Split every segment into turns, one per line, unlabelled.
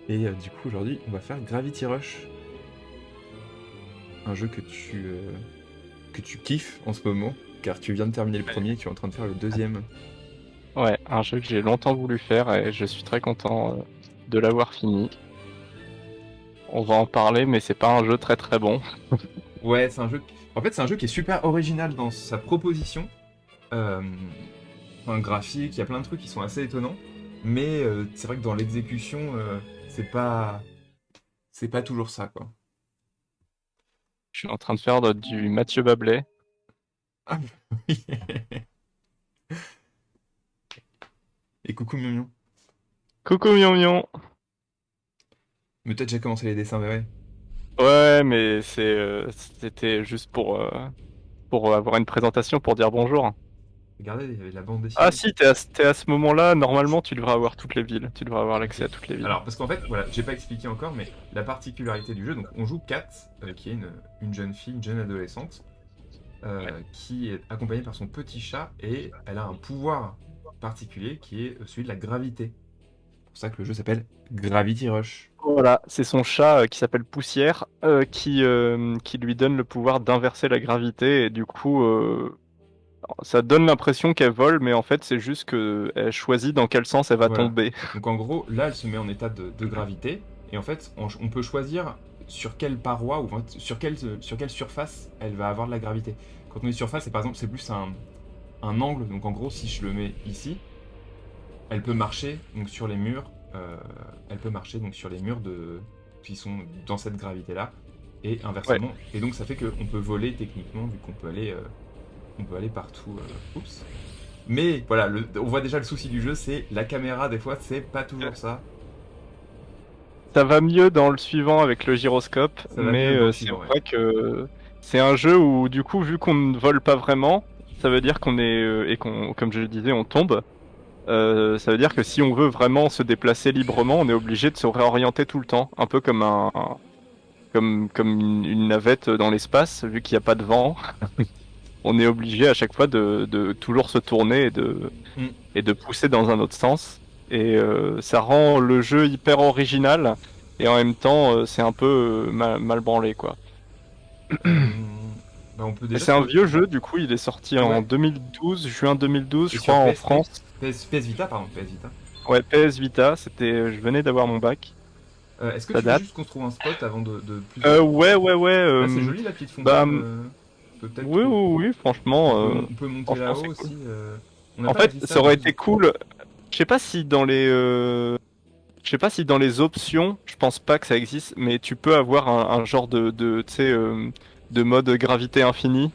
Et du coup, aujourd'hui, on va faire Gravity Rush. Un jeu que tu kiffes en ce moment, car tu viens de terminer le premier et tu es en train de faire le deuxième.
Ouais, un jeu que j'ai longtemps voulu faire et je suis très content de l'avoir fini. On va en parler, mais c'est pas un jeu très très bon.
Ouais, c'est un jeu. En fait, c'est un jeu qui est super original dans sa proposition. Euh, un graphique, il y a plein de trucs qui sont assez étonnants. Mais c'est vrai que dans l'exécution, c'est pas. C'est pas toujours ça, quoi.
Je suis en train de faire du Mathieu Bablé.
Ah oui. Et coucou Mion Mion.
Coucou Mion Mion.
Mais t'as déjà commencé les dessins, mais ouais.
Ouais, mais c'était juste pour avoir une présentation pour dire bonjour.
Regardez, il y avait de la bande
Ah
dessinée.
si, t'es à ce moment-là, normalement tu devrais avoir toutes les villes. Tu devrais avoir
Ok.
l'accès à toutes les villes.
Alors, parce qu'en fait, voilà, j'ai pas expliqué encore, mais la particularité du jeu, donc on joue Kat, qui est une jeune fille, une jeune adolescente, qui est accompagnée par son petit chat, et elle a un pouvoir particulier qui est celui de la gravité. C'est pour ça que le jeu s'appelle Gravity Rush.
Voilà, c'est son chat qui s'appelle Poussière qui lui donne le pouvoir d'inverser la gravité et du coup ça donne l'impression qu'elle vole, mais en fait, c'est juste qu'elle choisit dans quel sens elle va
Voilà.
tomber.
Donc en gros, là, elle se met en état de gravité, et en fait, on peut choisir sur quelle paroi ou sur quelle surface elle va avoir de la gravité. Quand on est surface, c'est par exemple, c'est plus un angle. Donc en gros, si je le mets ici, elle peut marcher donc sur les murs. Elle peut marcher donc sur les murs qui sont dans cette gravité-là, et
Ouais,
inversement. Et donc ça fait qu'on peut voler techniquement, vu on peut aller partout. Oups. Mais voilà, on voit déjà le souci du jeu, c'est la caméra, des fois, c'est pas toujours ça.
ça va mieux dans le suivant avec le gyroscope,
Ça va
mais
mieux dans le
c'est
suivant, ouais.
vrai que c'est un jeu où, du coup, vu qu'on ne vole pas vraiment, ça veut dire qu'on est, et qu'on, comme je le disais, on tombe. Ça veut dire que si on veut vraiment se déplacer librement, on est obligé de se réorienter tout le temps, un peu comme comme une navette dans l'espace, vu qu'il n'y a pas de vent. On est obligé à chaque fois de toujours se tourner
Hmm.
et de pousser dans un autre sens. Et ça rend le jeu hyper original et en même temps c'est un peu mal branlé quoi.
Bah, on peut
Et
déjà
c'est un
trouver.
vieux jeu, du coup il est sorti en
Ouais.
2012, juin 2012
Et
je
sur
crois en
PSP,
France.
PS Vita, pardon, PS Vita.
Ouais, PS Vita, c'était, je venais d'avoir mon bac,
Est-ce que
ça
tu veux
date.
juste qu'on trouve un spot avant de plus.
Ouais.
Là, c'est joli la petite
Bah
fontaine. Peut-être
oui,
que.
oui, franchement,
On peut monter
franchement
là-haut
c'est cool.
aussi. On n'a
En
pas la
fait, ça
vista
aurait
de.
été cool. Je sais pas si dans les je sais pas si dans les options, je pense pas que ça existe, mais tu peux avoir un genre tu sais, de mode gravité infinie.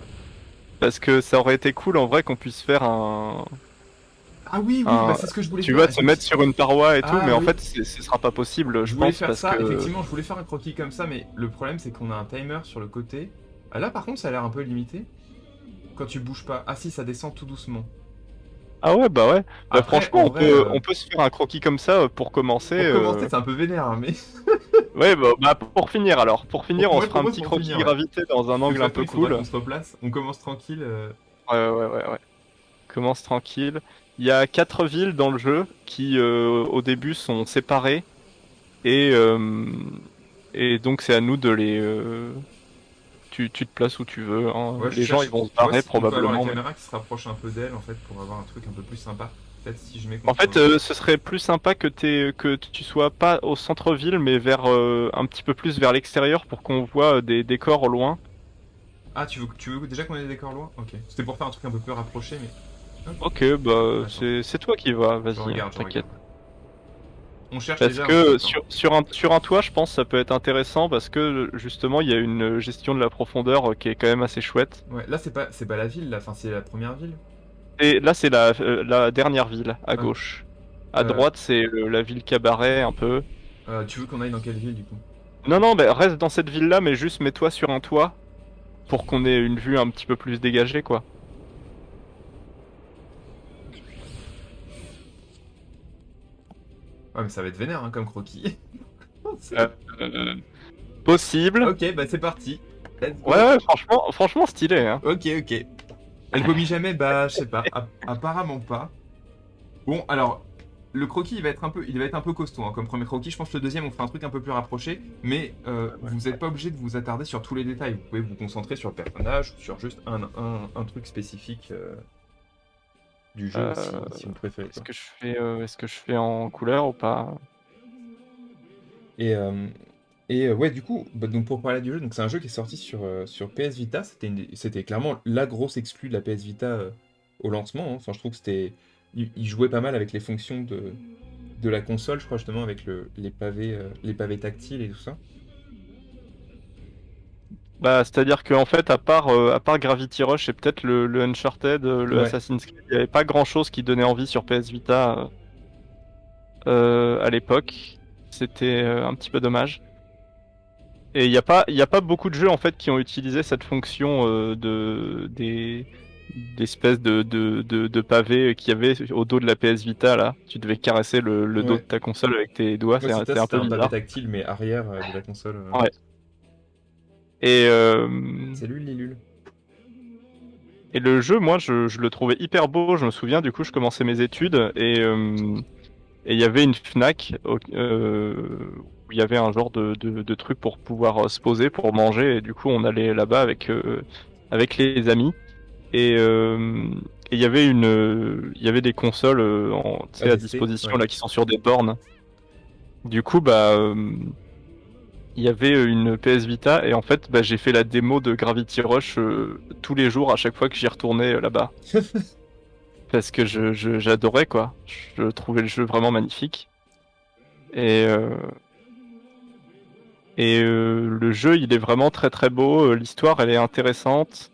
Parce que ça aurait été cool en vrai qu'on puisse faire
Ah oui, oui, bah
un,
c'est ce que je voulais
tu
faire,
vois, se mettre
effectivement.
sur une paroi et tout, mais
Ah
en
oui.
fait, ce sera pas possible,
Je
je
voulais
pense,
faire
parce
ça,
que,
effectivement, je voulais faire un croquis comme ça, mais le problème c'est qu'on a un timer sur le côté. Ah, là par contre ça a l'air un peu limité. Quand tu bouges pas. Ah si, ça descend tout doucement.
ah ouais, bah ouais. Bah
Après,
franchement,
en vrai,
on peut se faire un croquis comme ça pour commencer.
pour commencer, c'est un peu vénère, hein, mais.
Ouais, bah, pour finir alors. Pour finir, on
Moi
se
je
fera un
propose
petit
pour
croquis
finir, ouais.
gravité dans un
Parce que de
angle
toute
un
façon,
peu
il faudra qu'on
cool.
se replace. On commence tranquille.
Ouais. Commence tranquille. Il y a 4 villes dans le jeu qui, au début, sont séparées et, et donc c'est à nous de les. Tu te places où tu veux, hein.
Ouais, je
Les gens, ils
cherche.
vont se
Je vois
barrer
si on peut avoir la
probablement, mais.
caméra qui se rapproche un peu d'elle, en fait, pour avoir un truc un peu plus sympa. Peut-être si je mets
En
contre.
fait, ce serait plus sympa que tu sois pas au centre-ville, mais vers un petit peu plus vers l'extérieur pour qu'on voit des décors au loin.
Ah, tu veux déjà qu'on ait des décors loin? Ok. C'était pour faire un truc un peu plus rapproché, mais. Hop.
Ok, bah
Attends,
c'est toi qui vas,
je
vas-y, hein,
regarde, je
t'inquiète.
regarde. On cherche
Parce
déjà un
que
spot, hein.
sur un toit, je pense que ça peut être intéressant parce que justement, il y a une gestion de la profondeur qui est quand même assez chouette.
Ouais, là, c'est pas la ville, là. Enfin, c'est la première ville.
Et là, c'est la dernière ville à
Ok.
gauche. À
Euh,
droite, c'est la ville cabaret un peu.
Tu veux qu'on aille dans quelle ville, du coup?
Non, bah, reste dans cette ville-là, mais juste mets-toi sur un toit pour qu'on ait une vue un petit peu plus dégagée, quoi.
Ouais, mais ça va être vénère, hein, comme croquis.
Euh, euh, Possible.
Ok, bah c'est parti. Let's go.
Ouais, franchement stylé, hein.
Ok. Elle vomit jamais? Bah, je sais pas. Apparemment pas. Bon, alors, le croquis, il va être un peu costaud, hein, comme premier croquis. Je pense que le deuxième, on fera un truc un peu plus rapproché, mais
Ouais.
vous n'êtes pas obligé de vous attarder sur tous les détails. Vous pouvez vous concentrer sur le personnage, sur juste un truc spécifique du jeu,
Euh,
si vous préférez, quoi.
est-ce que je fais en couleur ou pas?
Et, ouais, du coup, bah, donc pour parler du jeu, donc c'est un jeu qui est sorti sur PS Vita. C'était clairement la grosse exclue de la PS Vita au lancement, hein. Enfin, je trouve que il jouait pas mal avec les fonctions de la console, je crois, justement, avec les pavés tactiles et tout ça.
Bah, c'est-à-dire qu'en fait, à part Gravity Rush et peut-être le Uncharted, le
Ouais,
Assassin's Creed, il n'y avait pas grand-chose qui donnait envie sur PS Vita à l'époque. C'était un petit peu dommage. Et il y a pas beaucoup de jeux en fait qui ont utilisé cette fonction d'espèces de pavés qu'il y avait au dos de la PS Vita là. Tu devais caresser le dos de
ouais.
ta console avec tes doigts,
Ouais,
c'est un
c'était
peu
un pavé
bizarre.
tactile, mais arrière de la console.
Ouais. Et,
Salut Lilul.
et le jeu, moi, je le trouvais hyper beau. Je me souviens, du coup, je commençais mes études et il y avait une Fnac où il y avait un genre de truc pour pouvoir se poser, pour manger. Et du coup, on allait là-bas avec les amis. Et il y avait il y avait des consoles tu
À
sais, à
tester,
disposition
ouais.
là qui sont sur des bornes. Du coup, bah, il y avait une PS Vita et en fait, bah, j'ai fait la démo de Gravity Rush tous les jours à chaque fois que j'y retournais là-bas. Parce que j'adorais quoi. Je trouvais le jeu vraiment magnifique. Et, le jeu, il est vraiment très très beau. L'histoire, elle est intéressante.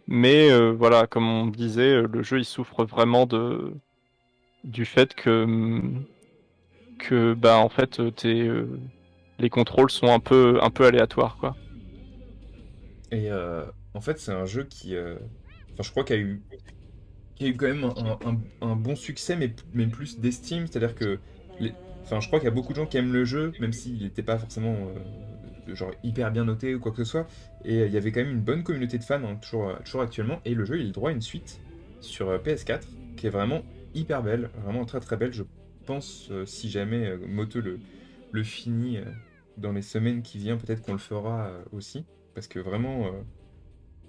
Mais voilà, comme on disait, le jeu, il souffre vraiment du fait que bah en fait, les contrôles sont un peu aléatoires quoi.
Et en fait, c'est un jeu enfin, je crois qu'il y a eu quand même un bon succès, mais plus d'estime. C'est-à-dire que, enfin, je crois qu'il y a beaucoup de gens qui aiment le jeu, même s'il n'était pas forcément genre hyper bien noté ou quoi que ce soit. Et il y avait quand même une bonne communauté de fans, hein, toujours actuellement. Et le jeu, il a le droit à une suite sur PS4, qui est vraiment hyper belle, vraiment très très belle. Je pense, si jamais Moto le finit dans les semaines qui viennent, peut-être qu'on le fera aussi. Parce que vraiment,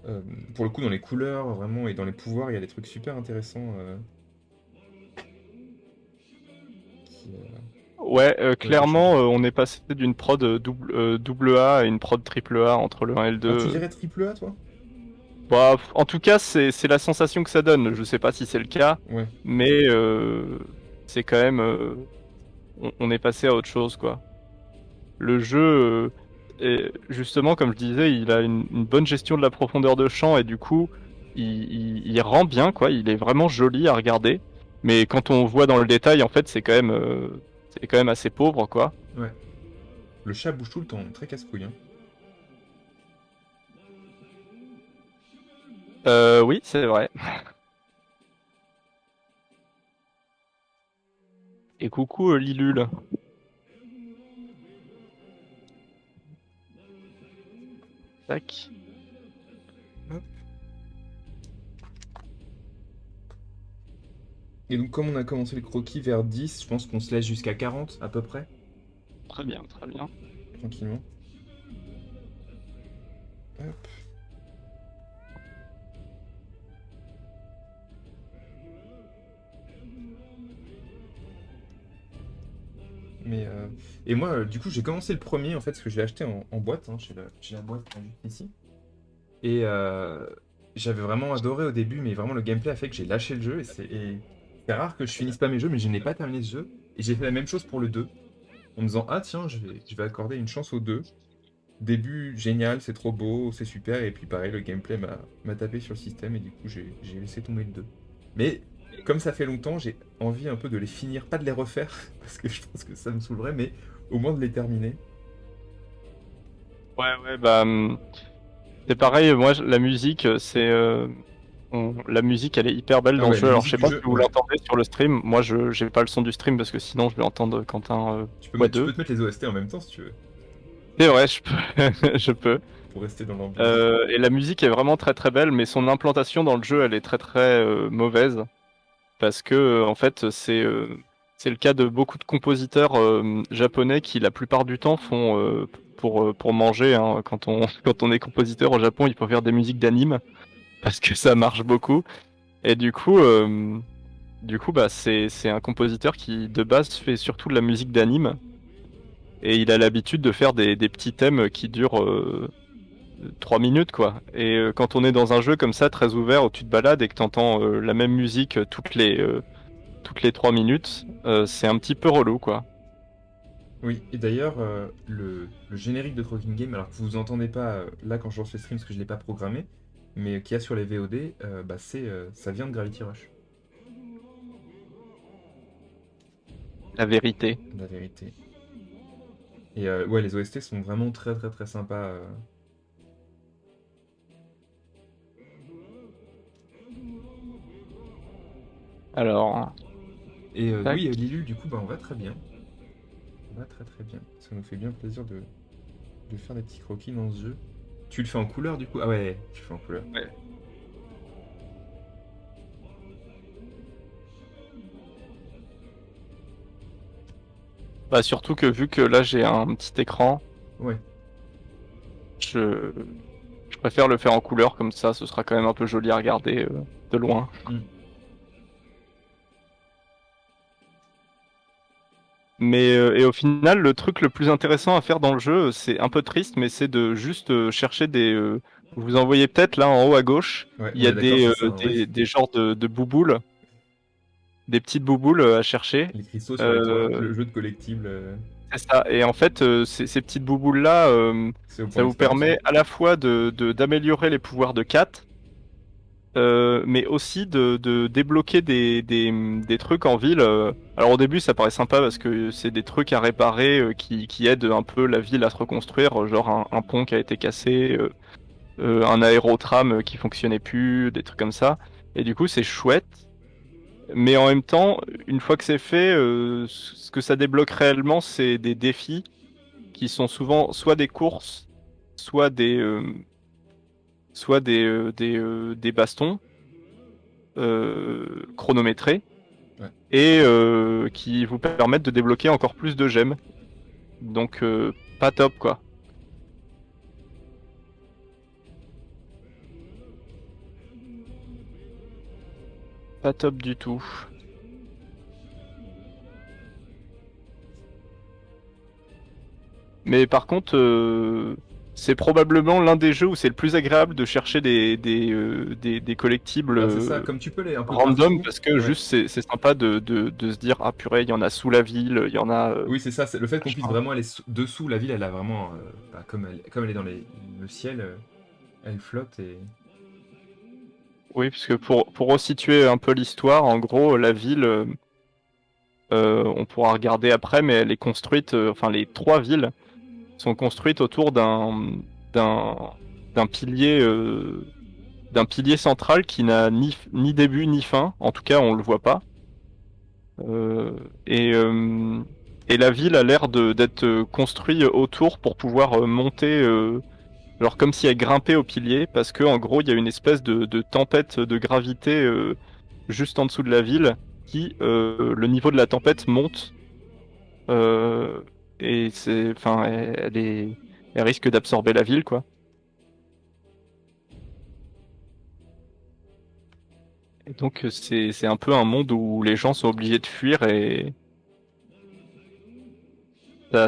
euh, pour le coup, dans les couleurs, vraiment, et dans les pouvoirs, il y a des trucs super intéressants.
Ouais,
Ouais, qui changent.
clairement, on est passé d'une prod double A à une prod triple A entre le 1 et le
Ah, tu
2.
dirais triple A, toi?
Bah, en tout cas, c'est la sensation que ça donne. Je sais pas si c'est le cas,
Ouais.
mais c'est quand même, on est passé à autre chose, quoi. Le jeu, justement, comme je disais, il a une bonne gestion de la profondeur de champ et du coup, il rend bien, quoi. Il est vraiment joli à regarder. Mais quand on voit dans le détail, en fait, c'est quand même assez pauvre, quoi.
Ouais. Le chat bouge tout le temps, très casse-couille, hein.
Oui, c'est vrai. Et coucou Lilul. Tac.
Hop. Et donc, comme on a commencé le croquis vers 10, je pense qu'on se laisse jusqu'à 40 à peu près,
Très bien, très bien.
tranquillement. Hop. Mais, et moi, du coup, j'ai commencé le premier, en fait, parce que je l'ai acheté en boîte, hein, chez la boîte juste ici. Et j'avais vraiment adoré au début, mais vraiment le gameplay a fait que j'ai lâché le jeu. C'est rare que je finisse pas mes jeux, mais je n'ai pas terminé ce jeu. Et j'ai fait la même chose pour le 2, en me disant, ah tiens, je vais accorder une chance au 2. Début génial, c'est trop beau, c'est super. Et puis pareil, le gameplay m'a tapé sur le système, et du coup, j'ai laissé tomber le 2. Mais comme ça fait longtemps, j'ai envie un peu de les finir, pas de les refaire, parce que je pense que ça me saoulerait, mais au moins de les terminer.
Ouais, ouais, bah c'est pareil. Moi, la musique, la musique, elle est hyper belle
Ah
dans le
ouais,
jeu.
la
Alors, je
musique
sais
du
pas si
jeu,
vous
ouais.
l'entendez sur le stream. Moi, je j'ai pas le son du stream parce que sinon, je vais entendre Quentin fois
Tu
2.
peux te mettre les OST en même temps si tu veux,
C'est vrai, je peux. Je peux.
pour rester dans l'ambiance.
Et la musique est vraiment très très belle, mais son implantation dans le jeu, elle est très très mauvaise parce que en fait, C'est le cas de beaucoup de compositeurs japonais qui, la plupart du temps, font pour manger. Hein, quand on est compositeur au Japon, il faut faire des musiques d'anime parce que ça marche beaucoup. Et du coup, bah, c'est un compositeur qui, de base, fait surtout de la musique d'anime. Et il a l'habitude de faire des petits thèmes qui durent 3 minutes, quoi. Et quand on est dans un jeu comme ça, très ouvert, où tu te balades et que tu entends la même musique toutes les 3 minutes, c'est un petit peu relou, quoi.
Oui, et d'ailleurs, le générique de Croaking Game, alors que vous entendez pas là quand je lance le stream parce que je l'ai pas programmé, mais qu'il y a sur les VOD, bah ça vient de Gravity Rush,
La vérité.
la vérité. Et ouais, les OST sont vraiment très très très sympas.
Alors,
Et
tac.
oui, Lilul, du coup, bah on va très bien. On va très très bien. Ça nous fait bien plaisir de faire des petits croquis dans ce jeu. Tu le fais en couleur du coup? Ah ouais, tu le fais en couleur.
Ouais. Bah, surtout que vu que là j'ai un petit écran,
Ouais.
je, je préfère le faire en couleur, comme ça ce sera quand même un peu joli à regarder de loin.
Mm.
Mais et au final, le truc le plus intéressant à faire dans le jeu, c'est un peu triste, mais c'est de juste chercher des. Vous en voyez peut-être là en haut à gauche,
Ouais,
il
on
y a
est d'accord, c'est ça, hein, ouais.
des genres de bouboules, des petites bouboules à chercher.
Les cristaux sur les toits,
Euh,
le jeu de collectible,
c'est ça. Et en fait, ces petites bouboules là,
c'est au point
ça vous
d'expérience, ouais.
permet à la fois d'améliorer les pouvoirs de Kat, mais aussi de débloquer des trucs en ville. Alors au début, ça paraît sympa parce que c'est des trucs à réparer qui aident un peu la ville à se reconstruire, genre un pont qui a été cassé, un aérotram qui fonctionnait plus, des trucs comme ça. Et du coup, c'est chouette. Mais en même temps, une fois que c'est fait, ce que ça débloque réellement, c'est des défis qui sont souvent soit des courses, soit des bastons chronométrés
Ouais.
et qui vous permettent de débloquer encore plus de gemmes. Donc pas top quoi. Pas top du tout. Mais par contre, c'est probablement l'un des jeux où c'est le plus agréable de chercher des collectibles
Bah c'est ça, comme tu peux aller un peu
random
partout,
parce que
ouais.
juste c'est sympa de se dire ah purée, il y en a sous la ville, il y en a
Oui, c'est ça, c'est le fait qu'on puisse
machin.
vraiment aller dessous, la ville, elle a vraiment, bah, comme elle est dans le ciel, elle flotte et...
Oui, parce que pour resituer un peu l'histoire, en gros, la ville, on pourra regarder après, mais elle est construite, enfin les trois villes sont construites autour d'un d'un pilier d'un pilier central qui n'a ni début ni fin. En tout cas, on le voit pas. Euh, et et la ville a l'air d'être construite autour pour pouvoir monter, genre comme si elle grimpait au pilier, parce que en gros, il y a une espèce de tempête de gravité juste en dessous de la ville qui, le niveau de la tempête monte. Euh, et enfin, elle risque d'absorber la ville, quoi. Et donc c'est un peu un monde où les gens sont obligés de fuir et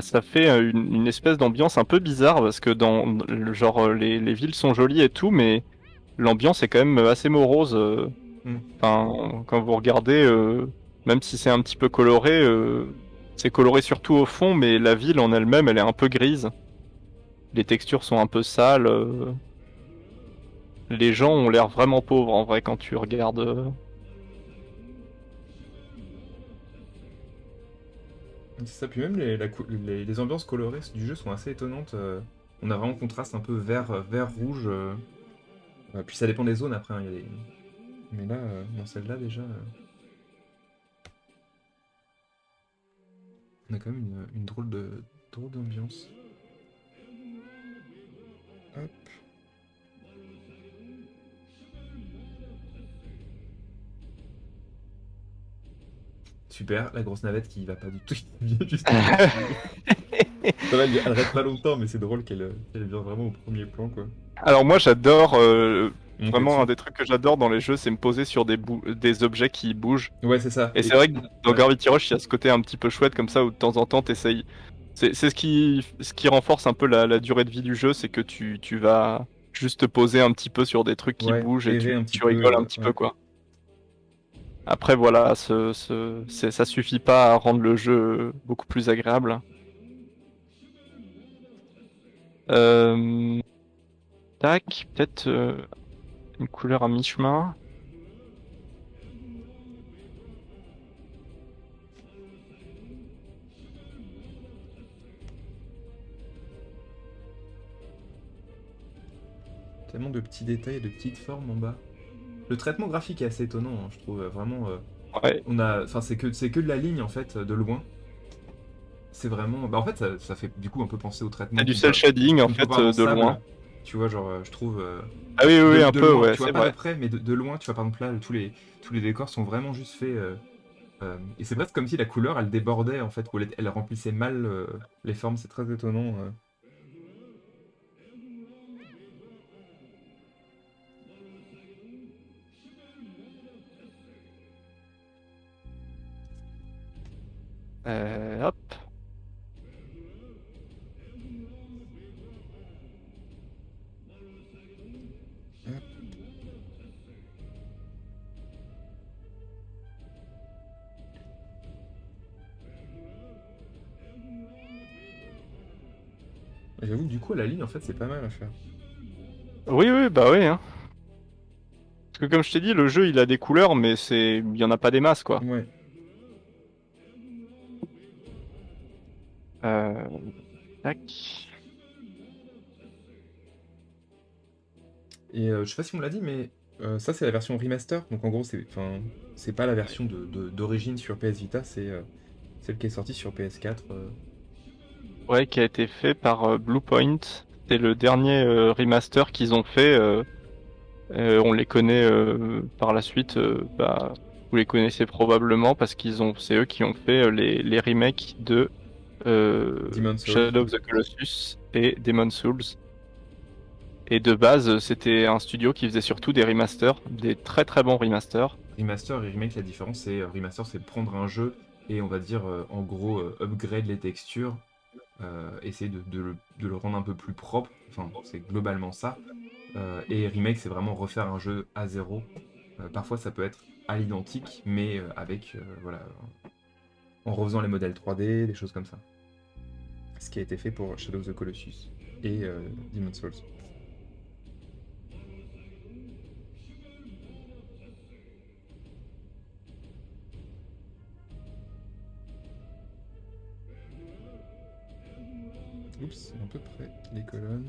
ça fait une espèce d'ambiance un peu bizarre parce que dans le genre les villes sont jolies et tout, mais l'ambiance est quand même assez morose.
Hmm.
Enfin, quand vous regardez, même si c'est un petit peu coloré, c'est coloré surtout au fond, mais la ville en elle-même, elle est un peu grise. Les textures sont un peu sales. Les gens ont l'air vraiment pauvres en vrai quand tu regardes.
C'est ça, puis même les ambiances colorées du jeu sont assez étonnantes. On a vraiment un contraste un peu vert rouge. Puis ça dépend des zones après, hein, mais là, dans celle-là déjà, on a quand même une drôle d'ambiance. Hop. Super, la grosse navette qui va pas du tout, qui vient juste. Ça va, elle reste pas longtemps, mais c'est drôle qu'elle vienne vraiment au premier plan, quoi.
Alors moi j'adore,
Monter
vraiment un
dessus.
des trucs que j'adore dans les jeux, c'est me poser sur des objets qui bougent.
Ouais, c'est ça.
Et c'est vrai que dans
ouais.
Gravity Rush, il y a ce côté un petit peu chouette comme ça où de temps en temps t'essayes. C'est ce qui renforce un peu la durée de vie du jeu, c'est que tu vas juste te poser un petit peu sur des trucs qui
Ouais,
bougent et
errer
tu,
un petit
tu rigoles un
peu.
petit peu
Ouais.
quoi. Après voilà, ça suffit pas à rendre le jeu beaucoup plus agréable. Euh, Tac, peut-être une couleur à mi-chemin.
Tellement de petits détails et de petites formes en bas. Le traitement graphique est assez étonnant, hein, je trouve. Vraiment,
Ouais.
enfin, c'est que de la ligne en fait, de loin. C'est vraiment. Bah, en fait, ça fait du coup un peu penser au
C'est
traitement
du cel shading en
qu'on peut
fait
voir dans
de
Sable.
loin.
Tu vois, genre, je trouve.
Ah oui, oui, oui, un
De
peu,
loin,
ouais,
tu vois,
c'est
pas de
vrai.
près, mais de loin, tu vois, par exemple, là, tous les décors sont vraiment juste faits. Et c'est presque comme si la couleur, elle débordait en fait, ou elle remplissait mal les formes, c'est très étonnant.
Hop.
Et j'avoue que du coup, à la ligne, en fait, c'est pas mal à faire.
Oui, oui, bah oui, hein. Parce que comme je t'ai dit, le jeu il a des couleurs, mais il y en a pas des masses quoi.
Ouais.
Euh, Tac.
Et je sais pas si on l'a dit, mais ça, c'est la version remaster. Donc en gros, c'est pas la version d'origine sur PS Vita, c'est celle qui est sortie sur PS4.
Ouais, qui a été fait par Bluepoint. C'est le dernier remaster qu'ils ont fait. On les connaît par la suite. Bah, vous les connaissez probablement parce c'est eux qui ont fait les remakes de
Demon's Souls.
Shadow of the Colossus et Demon's Souls. Et de base, c'était un studio qui faisait surtout des remasters, des très très bons remasters.
Remaster et remake, la différence, c'est remaster, c'est prendre un jeu et on va dire en gros upgrade les textures, essayer de le rendre un peu plus propre. Enfin, c'est globalement ça. Et remake, c'est vraiment refaire un jeu à zéro. Parfois, ça peut être à l'identique, mais avec voilà, en refaisant les modèles 3D, des choses comme ça. Ce qui a été fait pour Shadow of the Colossus et Demon's Souls. Oups, un peu près les colonnes.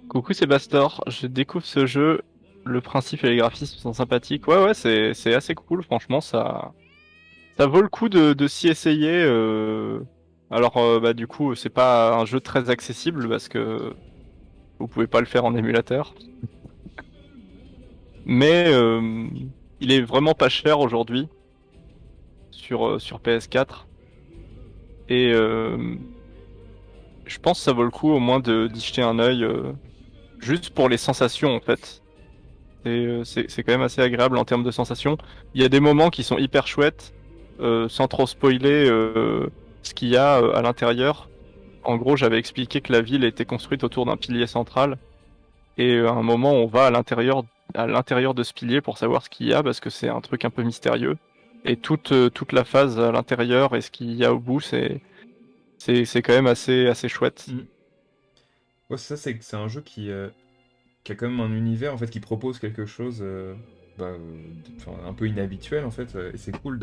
Coucou, c'est Bastor. Je découvre ce jeu. Le principe et les graphismes sont sympathiques. Ouais, ouais, c'est assez cool. Franchement, ça vaut le coup de s'y essayer. Alors, bah, du coup, c'est pas un jeu très accessible parce que vous pouvez pas le faire en émulateur. Mais il est vraiment pas cher aujourd'hui sur PS4. Et je pense que ça vaut le coup au moins d'y jeter un œil juste pour les sensations en fait. C'est quand même assez agréable en termes de sensations. Il y a des moments qui sont hyper chouettes, sans trop spoiler ce qu'il y a à l'intérieur. En gros, j'avais expliqué que la ville était construite autour d'un pilier central, et à un moment, on va à l'intérieur de ce pilier pour savoir ce qu'il y a, parce que c'est un truc un peu mystérieux. Et toute la phase à l'intérieur et ce qu'il y a au bout, c'est quand même assez chouette.
Mm. Ouais, c'est un jeu qui a quand même un univers en fait qui propose quelque chose un peu inhabituel en fait et c'est cool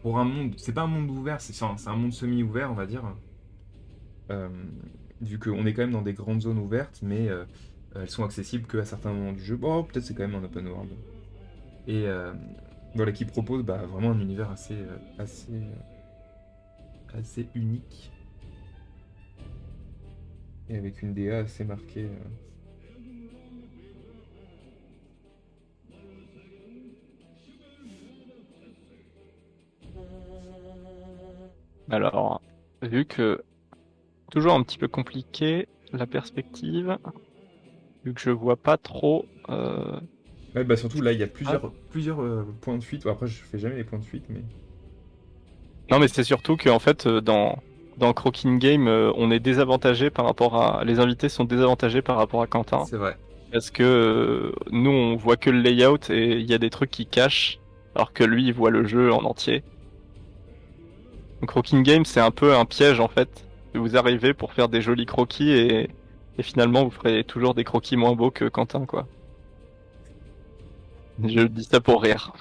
pour un monde, c'est pas un monde ouvert, c'est un monde semi-ouvert on va dire, euh, vu qu'on est quand même dans des grandes zones ouvertes mais elles sont accessibles qu'à certains moments du jeu. Bon, peut-être c'est quand même un open world et voilà, qui propose vraiment un univers assez unique. Et avec une DA assez marquée.
Alors, vu que toujours un petit peu compliqué la perspective, vu que je vois pas trop.
Ouais, bah surtout là, il y a
Ah.
plusieurs points de fuite. Bon, après, je fais jamais les points de fuite, mais.
Non, mais c'est surtout que en fait, dans Croaking Game, on est désavantagé par rapport à. Les invités sont désavantagés par rapport à Quentin.
C'est vrai.
Parce que nous, on voit que le layout et il y a des trucs qui cachent, alors que lui, il voit le jeu en entier. Donc Croaking Game, c'est un peu un piège en fait. Vous arrivez pour faire des jolis croquis et finalement, vous ferez toujours des croquis moins beaux que Quentin, quoi. Je dis ça pour rire.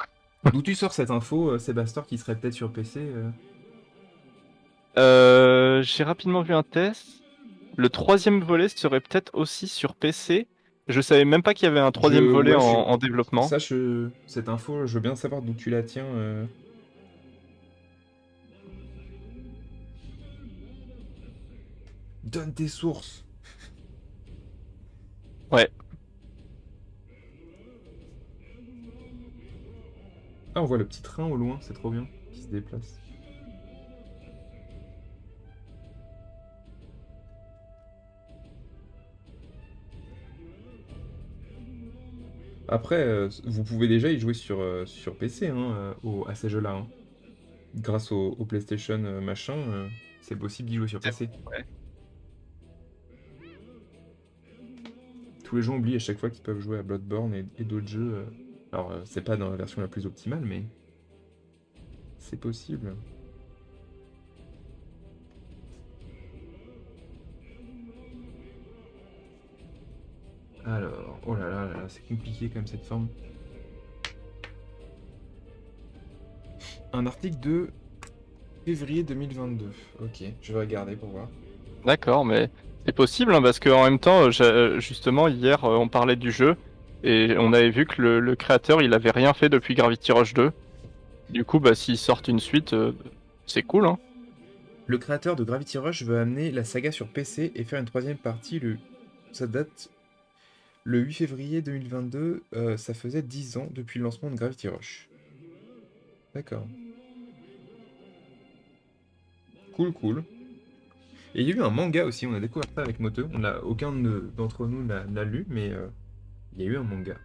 D'où tu sors cette info, Sébastien, qui serait peut-être sur PC
J'ai rapidement vu un test. Le troisième volet serait peut-être aussi sur PC. Je savais même pas qu'il y avait un troisième volet
Ouais,
en développement.
cette info, je veux bien savoir d'où tu la tiens. Donne tes sources.
Ouais,
Ah, on voit le petit train au loin, c'est trop bien, qui se déplace. Après, vous pouvez déjà y jouer sur PC hein, à ces jeux-là. Hein. Grâce au PlayStation machin, c'est possible d'y jouer sur
c'est
PC.
ouais.
Tous les gens oublient à chaque fois qu'ils peuvent jouer à Bloodborne et d'autres jeux. Alors, c'est pas dans la version la plus optimale, mais c'est possible. Alors, oh là là, c'est compliqué comme cette forme. Un article de février 2022. Ok, je vais regarder pour voir.
D'accord, mais c'est possible hein, parce que en même temps, justement hier, on parlait du jeu et on avait vu que le créateur, il avait rien fait depuis Gravity Rush 2. Du coup, bah s'ils sortent une suite, c'est cool, hein.
Le créateur de Gravity Rush veut amener la saga sur PC et faire une troisième partie. Ça date le 8 février 2022. Ça faisait 10 ans depuis le lancement de Gravity Rush. D'accord. Cool, cool. Et il y a eu un manga aussi, on a découvert ça avec Moteux. Aucun d'entre nous l'a lu, mais il y a eu un manga.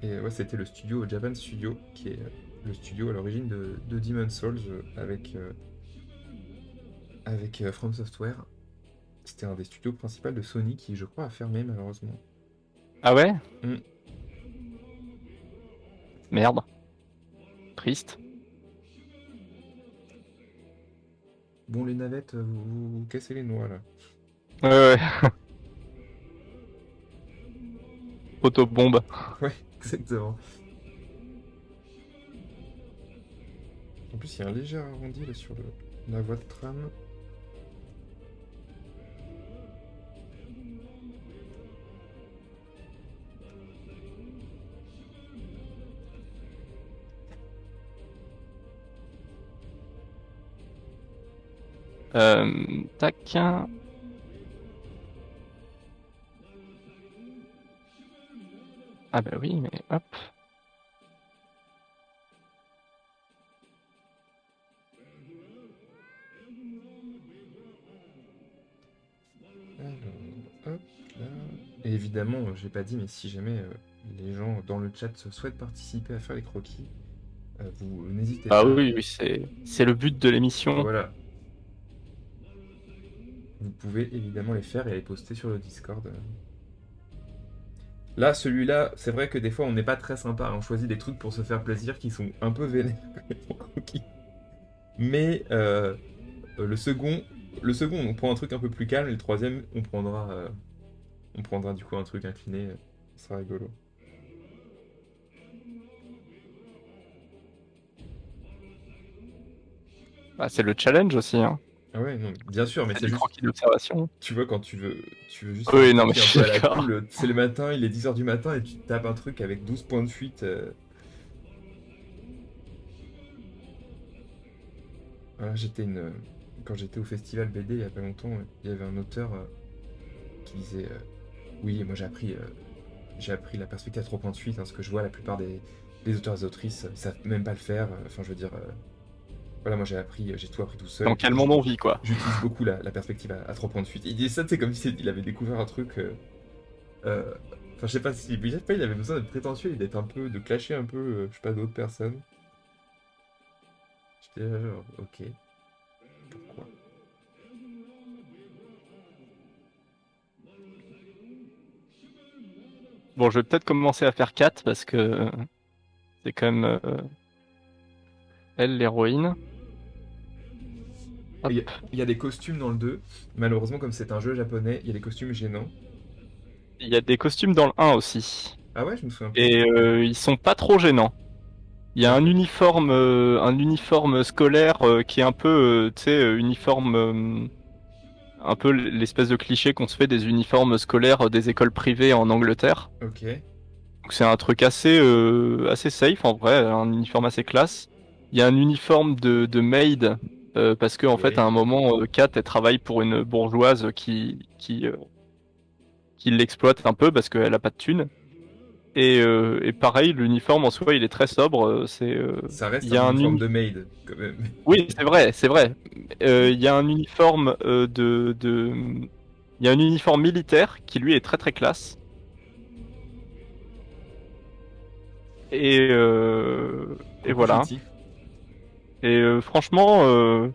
Et ouais, c'était le studio Japan Studio, qui est le studio à l'origine de Demon's Souls avec From Software. C'était un des studios principaux de Sony qui, je crois, a fermé malheureusement.
Ah ouais?
Hmm.
Merde. Triste.
Bon, les navettes, vous cassez les noix là.
Ouais, ouais. Photobombe.
Ouais, exactement. En plus, il y a un léger arrondi là sur la voie de tram.
Tac. Ah bah oui, mais hop.
Alors, hop là. Et évidemment, j'ai pas dit, mais si jamais les gens dans le chat souhaitent participer à faire les croquis, vous n'hésitez
Ah
pas.
oui, oui, c'est le but de l'émission.
Voilà, vous pouvez évidemment les faire et les poster sur le Discord. Là, celui-là, c'est vrai que des fois, on n'est pas très sympa. Hein. On choisit des trucs pour se faire plaisir qui sont un peu vénères. les croquis. Mais le second, on prend un truc un peu plus calme. Et le troisième, on prendra du coup un truc incliné. Ça sera rigolo.
Bah, c'est le challenge aussi, hein.
Ah ouais, non, bien sûr, mais
C'est
c'est
du
juste,
croquis d'observation.
tu vois, quand tu veux juste faire un
Oui, non, mais
croquis
je
un
suis
peu à la
d'accord.
cool, c'est le matin, il est 10h du matin et tu te tapes un truc avec 12 points de fuite. Voilà, quand j'étais au festival BD il y a pas longtemps, il y avait un auteur qui disait oui, moi j'ai appris la perspective à 3 points de fuite, hein, ce que je vois la plupart des auteurs et des autrices, ils savent même pas le faire. Enfin, je veux dire, voilà, moi j'ai tout appris tout seul
Dans
et du
quel
coup,
monde on vit, quoi?
j'utilise beaucoup la perspective à 3 points de fuite. Il disait ça, c'est comme si il avait découvert un truc. Euh, Enfin, je sais pas si. Je sais pas, il avait besoin d'être prétentieux et d'être un peu. De clasher un peu, je sais pas, d'autres personnes. J'étais là, genre, ok, pourquoi?
Bon, je vais peut-être commencer à faire 4 parce que c'est quand même elle, l'héroïne.
Et
Hop.
il y a des costumes dans le 2. Malheureusement, comme c'est un jeu japonais, il y a des costumes gênants.
Il y a des costumes dans le 1 aussi.
Ah ouais, je me souviens plus.
Et ils sont pas trop gênants. Il y a
Ok.
un uniforme scolaire qui est un peu, tu sais, uniforme, un peu l'espèce de cliché qu'on se fait des uniformes scolaires des écoles privées en Angleterre.
Ok.
Donc c'est un truc assez safe en vrai, un uniforme assez classe. Il y a un uniforme de maid parce que en fait à
Oui.
un moment, Kat elle travaille pour une bourgeoise qui l'exploite un peu parce qu'elle a pas de thune. Et pareil, l'uniforme en soi il est très sobre.
Ça
Il
reste
y
un
a un
uniforme
uni...
de maid, quand même.
Oui, c'est vrai, c'est vrai. Il y a un uniforme il y a un uniforme militaire qui lui est très très classe. Et, et
Coucou
voilà.
Chetty.
Et franchement,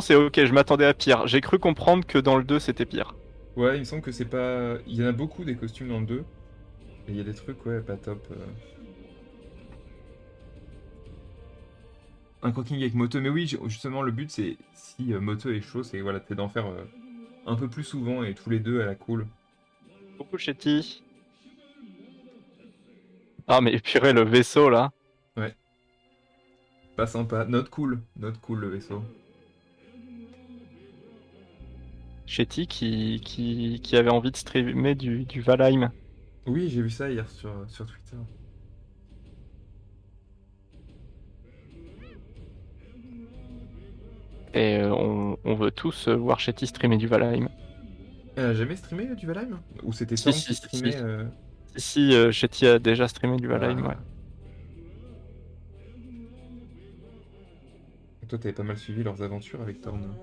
c'est ok, je m'attendais à pire. J'ai cru comprendre que dans le 2, c'était pire.
Ouais, il me semble que c'est pas. Il y en a beaucoup des costumes dans le 2. Et il y a des trucs, ouais, pas top. Un croquis avec Moto. Mais oui, justement, le but, c'est si Moto est chaud, c'est voilà, c'est d'en faire un peu plus souvent et tous les deux à la cool.
Coucou Chetty. Ah, mais purée, le vaisseau là.
Ouais, pas sympa. Note cool le vaisseau.
Chetty qui avait envie de streamer du Valheim.
Oui, j'ai vu ça hier sur Twitter.
Et on veut tous voir Chetty streamer du Valheim.
Elle a jamais streamé du Valheim? Ou c'était
Si,
Torn
si,
qui
si, si.
streamait
Si, Chetty a déjà streamé du Valheim, ouais.
Ah. Et toi, t'avais pas mal suivi leurs aventures avec Torn.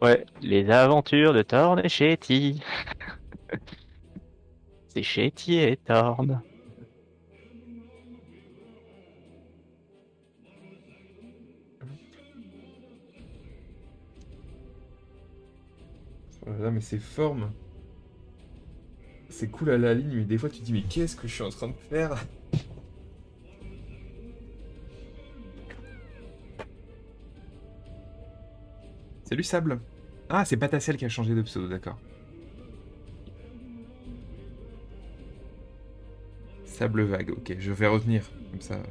Ouais, les aventures de Thorn et Chetty. C'est Chetty et Thorn.
Oh là là, mais ces formes, c'est cool à la ligne, mais des fois tu te dis, mais qu'est-ce que je suis en train de faire? Salut Sable. Ah, c'est Patacel qui a changé de pseudo, d'accord. Sable vague, ok, je vais revenir, comme ça.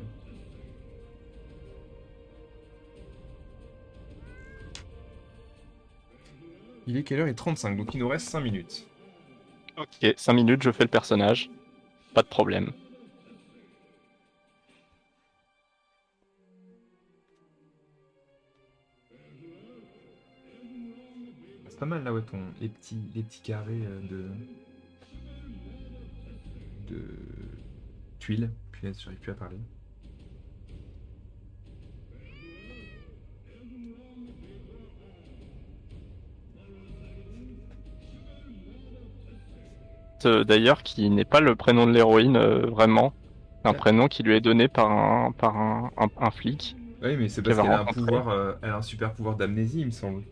Il est quelle heure? Il est 35, donc il nous reste 5 minutes.
Ok, 5 minutes, je fais le personnage. Pas de problème.
C'est pas mal là, ouais, les petits carrés de tuiles. Punaise, j'arrive plus à parler.
D'ailleurs, qui n'est pas le prénom de l'héroïne, vraiment. C'est un
Ah,
prénom qui lui est donné par un flic
oui, mais c'est
qu'elle
parce
va
qu'elle a un
rencontrer.
pouvoir, elle a un super pouvoir d'amnésie, il me semble.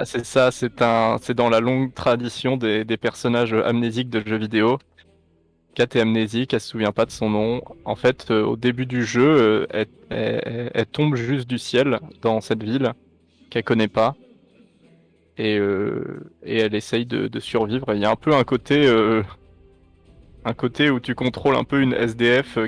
C'est ça, c'est dans la longue tradition des personnages amnésiques de jeux vidéo. Kat est amnésique, elle se souvient pas de son nom. En fait, au début du jeu, elle tombe juste du ciel dans cette ville qu'elle connaît pas. Et elle essaye de survivre. Il y a un peu un côté où tu contrôles un peu une SDF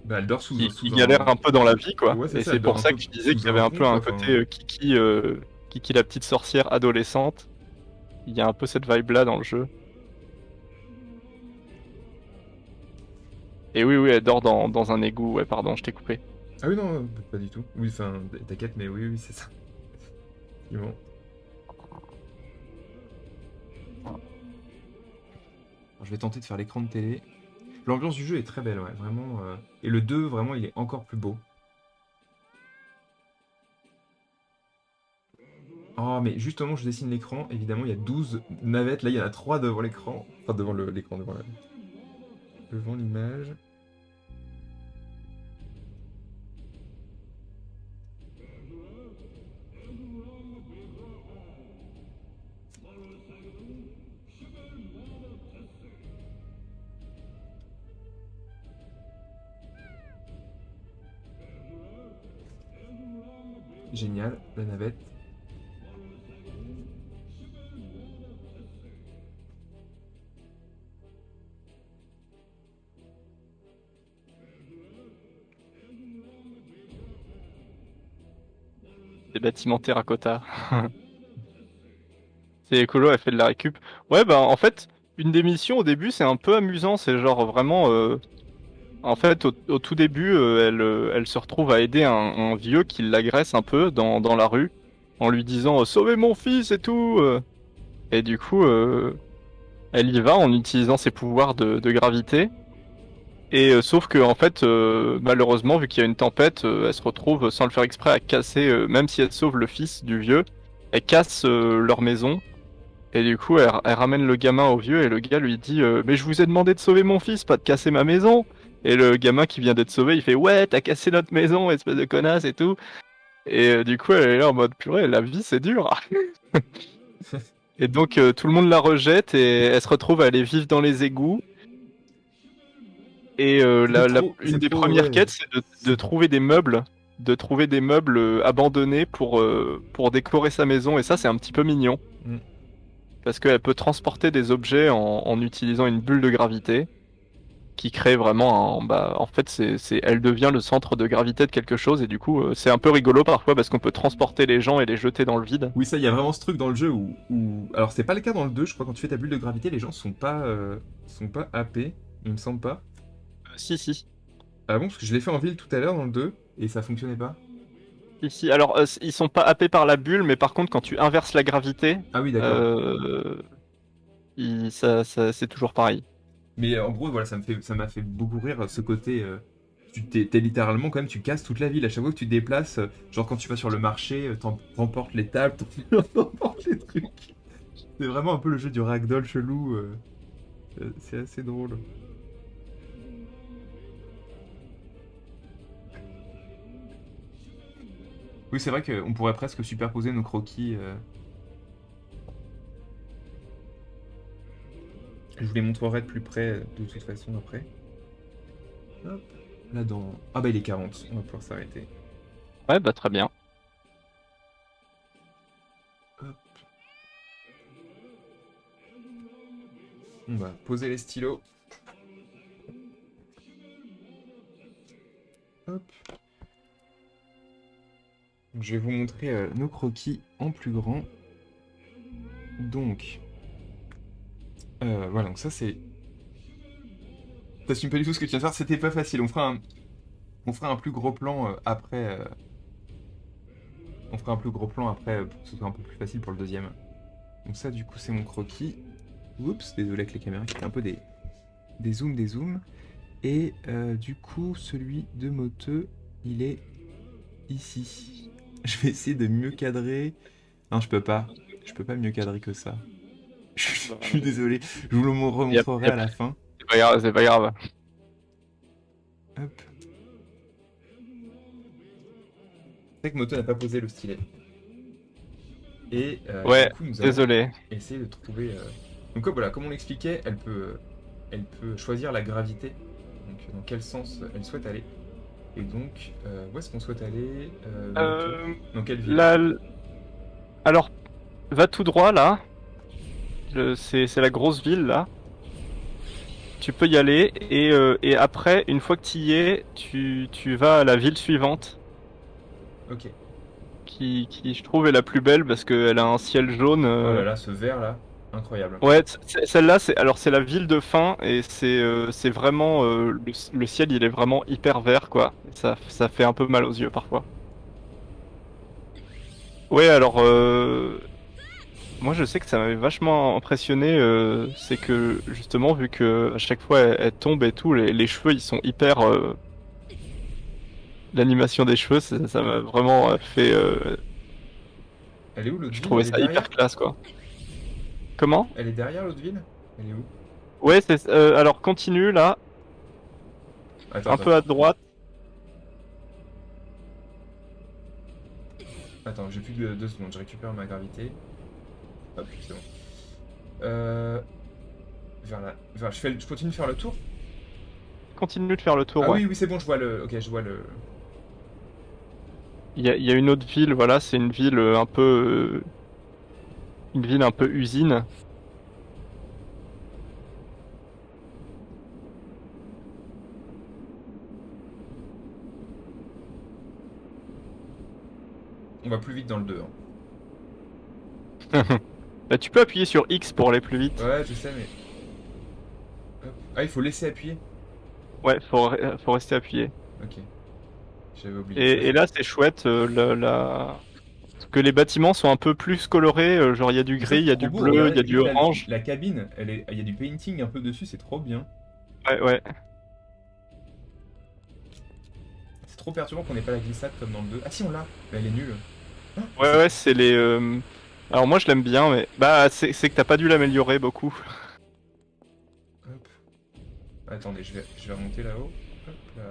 Bah, elle dort
qui galère un peu dans la vie, quoi.
Ouais, c'est
Et
ça,
c'est
elle dort
pour
un
ça
peu
que tu disais
sous
qu'il y avait
un
un
pont,
peu un
quoi,
côté Kiki la petite sorcière adolescente. Il y a un peu cette vibe-là dans le jeu. Et oui, elle dort dans un égout. Ouais, pardon, je t'ai coupé.
Ah oui, non, pas du tout. Oui, enfin, t'inquiète, mais oui, c'est ça. Effectivement. Alors, je vais tenter de faire l'écran de télé. L'ambiance du jeu est très belle, ouais, vraiment. Et le 2, vraiment, il est encore plus beau. Oh, mais justement, je dessine l'écran. Évidemment, il y a 12 navettes. Là, il y en a 3 devant l'écran. Enfin, devant l'écran, devant l'image. Génial, la navette.
Des bâtiments terracotta. C'est écolo, elle fait de la récup. Ouais, bah en fait, une des missions au début, c'est un peu amusant. C'est genre vraiment. En fait, au tout début, elle se retrouve à aider un vieux qui l'agresse un peu dans la rue en lui disant Sauvez mon fils et tout. Et du coup, elle y va en utilisant ses pouvoirs de gravité. Et sauf que en fait, malheureusement, vu qu'il y a une tempête, elle se retrouve sans le faire exprès à casser, même si elle sauve le fils du vieux, elle casse leur maison. Et du coup, elle ramène le gamin au vieux et le gars lui dit Mais je vous ai demandé de sauver mon fils, pas de casser ma maison. Et le gamin qui vient d'être sauvé, il fait Ouais, t'as cassé notre maison, espèce de connasse et tout. Et du coup, elle est là en mode Purée, la vie c'est dur. Et donc, tout le monde la rejette et elle se retrouve à aller vivre dans les égouts. Et une
C'est
des
trop,
premières
ouais.
quêtes, c'est de trouver des meubles. De trouver des meubles abandonnés pour décorer sa maison. Et ça, c'est un petit peu mignon.
Mm.
Parce qu'elle peut transporter des objets en utilisant une bulle de gravité qui crée vraiment bah, en fait, elle devient le centre de gravité de quelque chose et du coup, c'est un peu rigolo parfois parce qu'on peut transporter les gens et les jeter dans le vide.
Oui, ça, il y a vraiment ce truc dans le jeu Alors, c'est pas le cas dans le 2, je crois, quand tu fais ta bulle de gravité, les gens sont pas happés, il me semble pas.
Si, si.
Ah bon, parce que je l'ai fait en ville tout à l'heure dans le 2, et ça fonctionnait pas.
Si, si. Alors, ils sont pas happés par la bulle, mais par contre, quand tu inverses la gravité,
Ah oui, d'accord.
euh, c'est toujours pareil.
Mais en gros, voilà, ça m'a fait beaucoup rire ce côté. T'es littéralement, quand même, tu casses toute la ville. À chaque fois que tu te déplaces, genre quand tu vas sur le marché, t'emportes les tables, t'emportes les trucs. C'est vraiment un peu le jeu du ragdoll chelou. C'est assez drôle. Oui, c'est vrai qu'on pourrait presque superposer nos croquis. Je vous les montrerai de plus près de toute façon après. Hop, là dans... Ah bah il est 40, on va pouvoir s'arrêter.
Ouais, bah très bien.
Hop. On va poser les stylos. Hop. Donc, je vais vous montrer nos croquis en plus grand. Donc, voilà, donc ça c'est... T'assumes pas du tout ce que tu viens de faire, c'était pas facile. On fera un plus gros plan après. On fera un plus gros plan après pour que ce soit un peu plus facile pour le deuxième. Donc ça du coup c'est mon croquis. Oups, désolé avec les caméras qui étaient un peu des zooms. Et du coup celui de Moteux, il est ici. Je vais essayer de mieux cadrer. Non, je peux pas. Je peux pas mieux cadrer que ça. Je suis désolé. Je vous le remontrerai à la fin.
C'est pas grave, c'est pas grave.
Hop. C'est que Moto n'a pas posé le stylet. Et
Ouais,
du coup, nous allons
désolé.
essayer de trouver. Donc voilà, comme on l'expliquait, elle peut choisir la gravité. Donc dans quel sens elle souhaite aller. Et donc, où est-ce qu'on souhaite aller Moto dans quelle ville
Là, alors, va tout droit là. C'est la grosse ville là. tu peux y aller et après, une fois que tu y es, tu vas à la ville suivante
Ok.
qui je trouve est la plus belle parce qu'elle a un ciel jaune.
Oh là là, ce vert là, incroyable.
Ouais, celle-là, c'est la ville de fin et c'est vraiment le ciel, il est vraiment hyper vert quoi. Et ça fait un peu mal aux yeux parfois. Ouais, alors moi je sais que ça m'avait vachement impressionné, c'est que justement vu que à chaque fois elle tombe et tout, les cheveux ils sont hyper l'animation des cheveux, ça m'a vraiment fait
Elle est où l'autre
je
ville?
trouvais
Elle est
ça hyper
derrière?
classe quoi. Comment?
Elle est derrière l'autre ville? Elle est où?
Ouais, alors continue là,
Attends,
un
attends,
peu à droite.
attends, j'ai plus que 2 secondes, je récupère ma gravité. Hop, c'est bon. Euh, vers là. Je continue de faire le tour?
Continue de faire le tour,
Ah
ouais.
oui, oui, c'est bon, je vois le. Ok, je vois le.
Il y a une autre ville, voilà, c'est une ville une ville un peu usine.
On va plus vite dans le 2, hein.
Bah, tu peux appuyer sur X pour aller plus vite.
Ouais, je sais, mais. Hop. Ah, il faut laisser appuyer.
Ouais, faut rester appuyé.
Ok, j'avais oublié ça.
Et là, c'est chouette, parce que les bâtiments sont un peu plus colorés, genre il y a du
Mais ça,
gris,
c'est
il y a
trop
du
beau.
bleu, il y
Regardez,
a du
limite,
orange.
la cabine, il y a du painting un peu dessus, c'est trop bien.
Ouais, ouais.
C'est trop perturbant qu'on n'ait pas la glissade comme dans le 2. Ah si, on l'a. Mais elle est nulle. Ah, mais
Ouais,
c'est
ouais,
trop.
c'est les... Alors moi, je l'aime bien, mais... Bah, c'est que t'as pas dû l'améliorer beaucoup.
Hop. Attendez, je vais remonter là-haut. Hop là.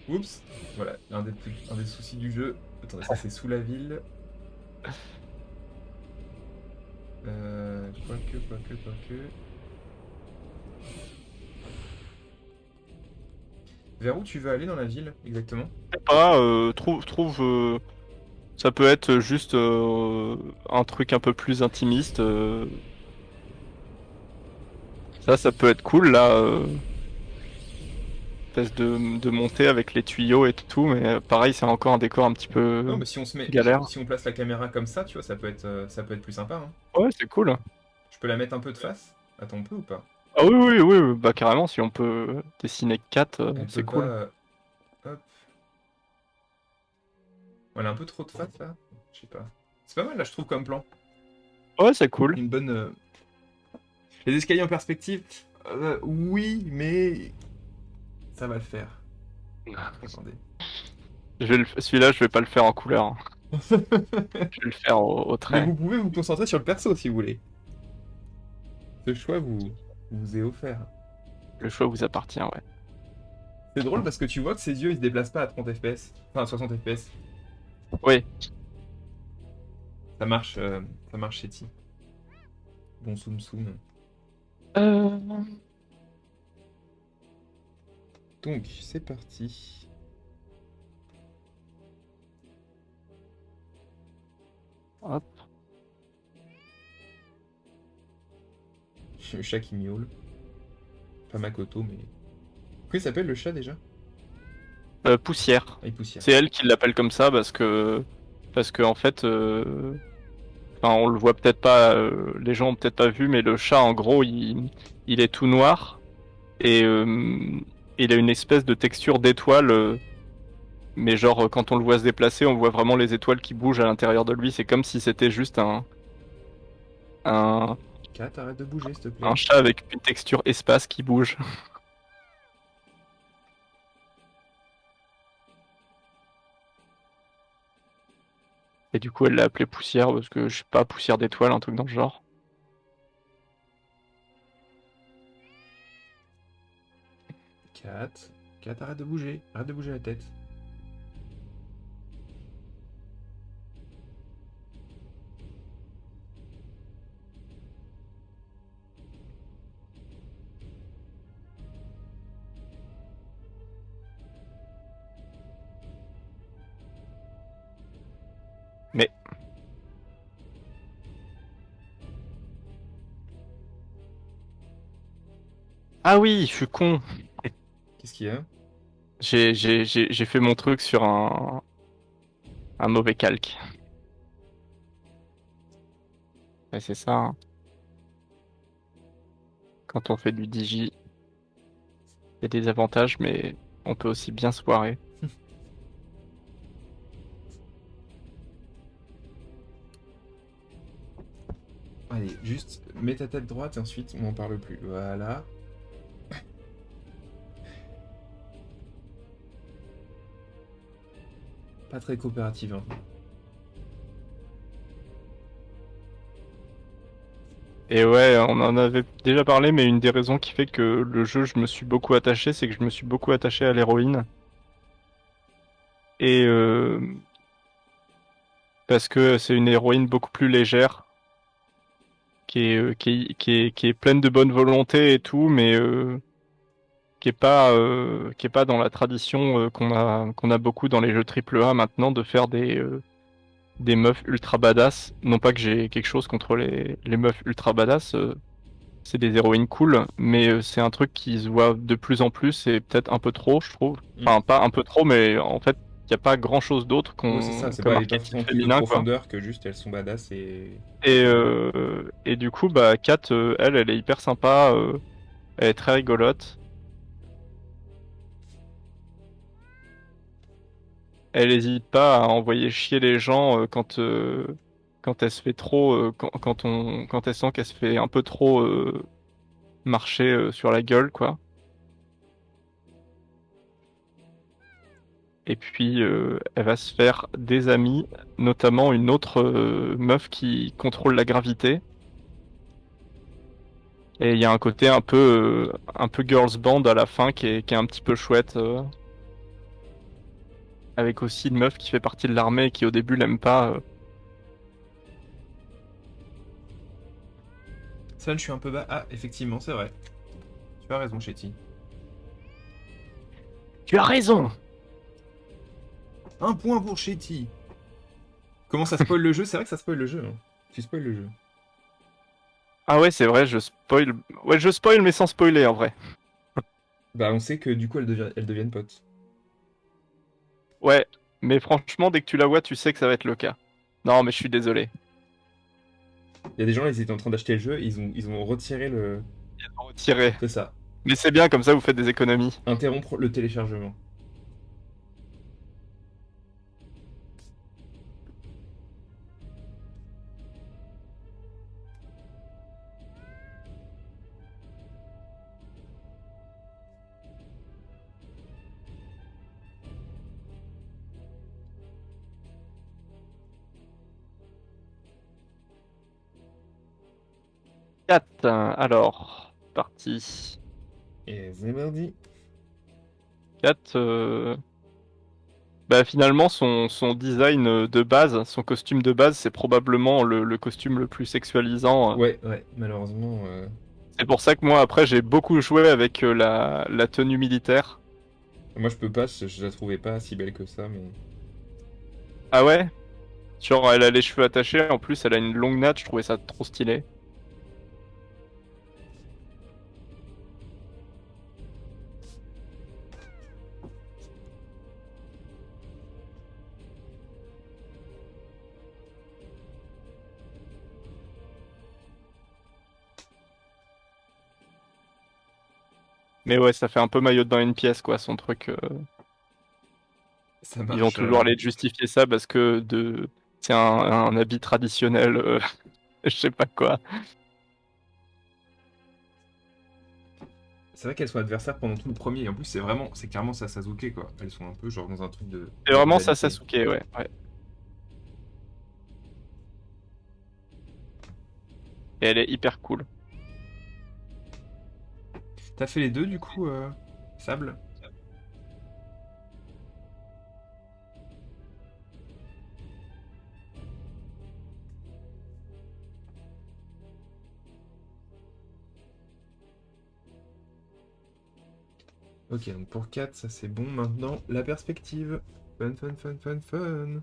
Oups. Voilà, un des soucis du jeu. Attendez, ça c'est sous la ville. Quoique. Vers où tu veux aller dans la ville, exactement?
Je sais pas, ça peut être juste un truc un peu plus intimiste. Ça peut être cool, là. Espèce de montée avec les tuyaux et tout, mais pareil, c'est encore un décor un petit
Non,
peu
mais si on se met,
galère.
si on place la caméra comme ça, tu vois, ça peut être plus sympa, hein.
Ouais, c'est cool.
Je peux la mettre un peu de face? Attends, on peut ou pas?
Ah oui, oui, oui, oui, bah carrément, si on peut dessiner 4,
Elle
c'est
peut pas.
cool.
Hop. Elle a un peu trop de face là? Je sais pas. C'est pas mal là, je trouve, comme plan.
Ouais, c'est cool.
Une bonne. Les escaliers en perspective, oui, mais ça va le faire. Attendez.
Celui-là, je vais pas le faire en couleur, hein. Je vais le faire au
Mais
trait.
vous pouvez vous concentrer sur le perso si vous voulez. Ce choix vous est offert.
Le choix vous appartient, ouais.
C'est drôle parce que tu vois que ses yeux ils se déplacent pas à 30 FPS. Enfin à 60 FPS.
Oui.
Ça marche, chez Ti. Bon soum soum.
Euh...
Donc c'est parti.
hop.
Le chat qui miaule. Pas Makoto mais. Comment il s'appelle le chat déjà?
Poussière.
Ah, il poussière.
C'est elle qui l'appelle comme ça parce que en fait, enfin, on le voit peut-être pas, les gens ont peut-être pas vu, mais le chat, en gros, il est tout noir et il a une espèce de texture d'étoile. Mais genre, quand on le voit se déplacer, on voit vraiment les étoiles qui bougent à l'intérieur de lui. C'est comme si c'était juste un,
Kat, arrête de bouger s'il te
un
plaît.
chat avec une texture espace qui bouge. Et du coup, elle l'a appelé poussière parce que je sais pas, poussière d'étoile, un truc dans le genre.
Kat. Kat, arrête de bouger. Arrête de bouger la tête.
Mais Ah oui, je suis con.
Qu'est-ce qu'il y a?
J'ai fait mon truc sur un mauvais calque. Ouais, c'est ça, hein. Quand on fait du digi, il y a des avantages, mais on peut aussi bien se foirer.
Allez, juste mets ta tête droite et ensuite on n'en parle plus. Voilà. Pas très coopérative, hein.
Et ouais, on en avait déjà parlé, mais une des raisons qui fait que le jeu, je me suis beaucoup attaché, c'est que je me suis beaucoup attaché à l'héroïne. Et parce que c'est une héroïne beaucoup plus légère, qui est pleine de bonne volonté et tout, mais qui est pas dans la tradition qu'on a beaucoup dans les jeux triple A maintenant de faire des meufs ultra badass. Non pas que j'ai quelque chose contre les meufs ultra badass, c'est des héroïnes cool, mais c'est un truc qui se voit de plus en plus et peut-être un peu trop, je trouve.
Mm.
Enfin, pas un peu trop, mais en fait, il n'y a pas grand-chose d'autre
Ouais, c'est ça, c'est
comme
pas, il y a pas
archétype
forcément plus de
féminin, quoi.
profondeur que juste elles sont badass et.
Et du coup, bah, Kat, elle est hyper sympa, elle est très rigolote. Elle hésite pas à envoyer chier les gens quand elle se fait trop, quand elle sent qu'elle se fait un peu trop marcher sur la gueule, quoi. Et puis, elle va se faire des amis, notamment une autre meuf qui contrôle la gravité. Et il y a un côté un peu girls band à la fin qui est un petit peu chouette, avec aussi une meuf qui fait partie de l'armée et qui au début l'aime pas.
Ça, je suis un peu bas. Ah, effectivement, c'est vrai. Tu as raison, Chetty.
Tu as raison!
Un point pour Chetty. Comment ça spoil le jeu? C'est vrai que ça spoil le jeu, hein. Tu spoil le jeu.
Ah ouais, c'est vrai, je spoil. Ouais, je spoil, mais sans spoiler en vrai.
Bah, on sait que du coup, elles deviennent potes.
Ouais, mais franchement, dès que tu la vois, tu sais que ça va être le cas. Non, mais je suis désolé.
Il y a des gens, ils étaient en train d'acheter le jeu, ils ont retiré le.
Retiré.
C'est ça.
Mais c'est bien, comme ça vous faites des économies.
Interrompre le téléchargement.
Quatre. Alors, parti.
Et c'est mardi.
4. Bah finalement, son design de base, son costume de base, c'est probablement le costume le plus sexualisant.
Ouais, ouais, malheureusement.
C'est pour ça que moi, après, j'ai beaucoup joué avec la tenue militaire.
Moi, je peux pas, je la trouvais pas si belle que ça, mais.
Ah ouais? Genre, elle a les cheveux attachés, en plus, elle a une longue natte, je trouvais ça trop stylé. Mais ouais, ça fait un peu maillot de bain une pièce, quoi, son truc.
Ça
Ils vont
marche.
toujours aller justifier ça parce que c'est un habit traditionnel, je sais pas quoi.
C'est vrai qu'elles sont adversaires pendant tout le premier, et en plus, c'est clairement ça Sasuke, quoi. Elles sont un peu genre dans un truc
C'est
de
vraiment ça,
rivalité.
Sasuke, ouais. Ouais. Et elle est hyper cool.
T'as fait les deux, du coup, Sable? Ok, donc pour 4, ça c'est bon. Maintenant, la perspective. Fun, fun, fun, fun, fun.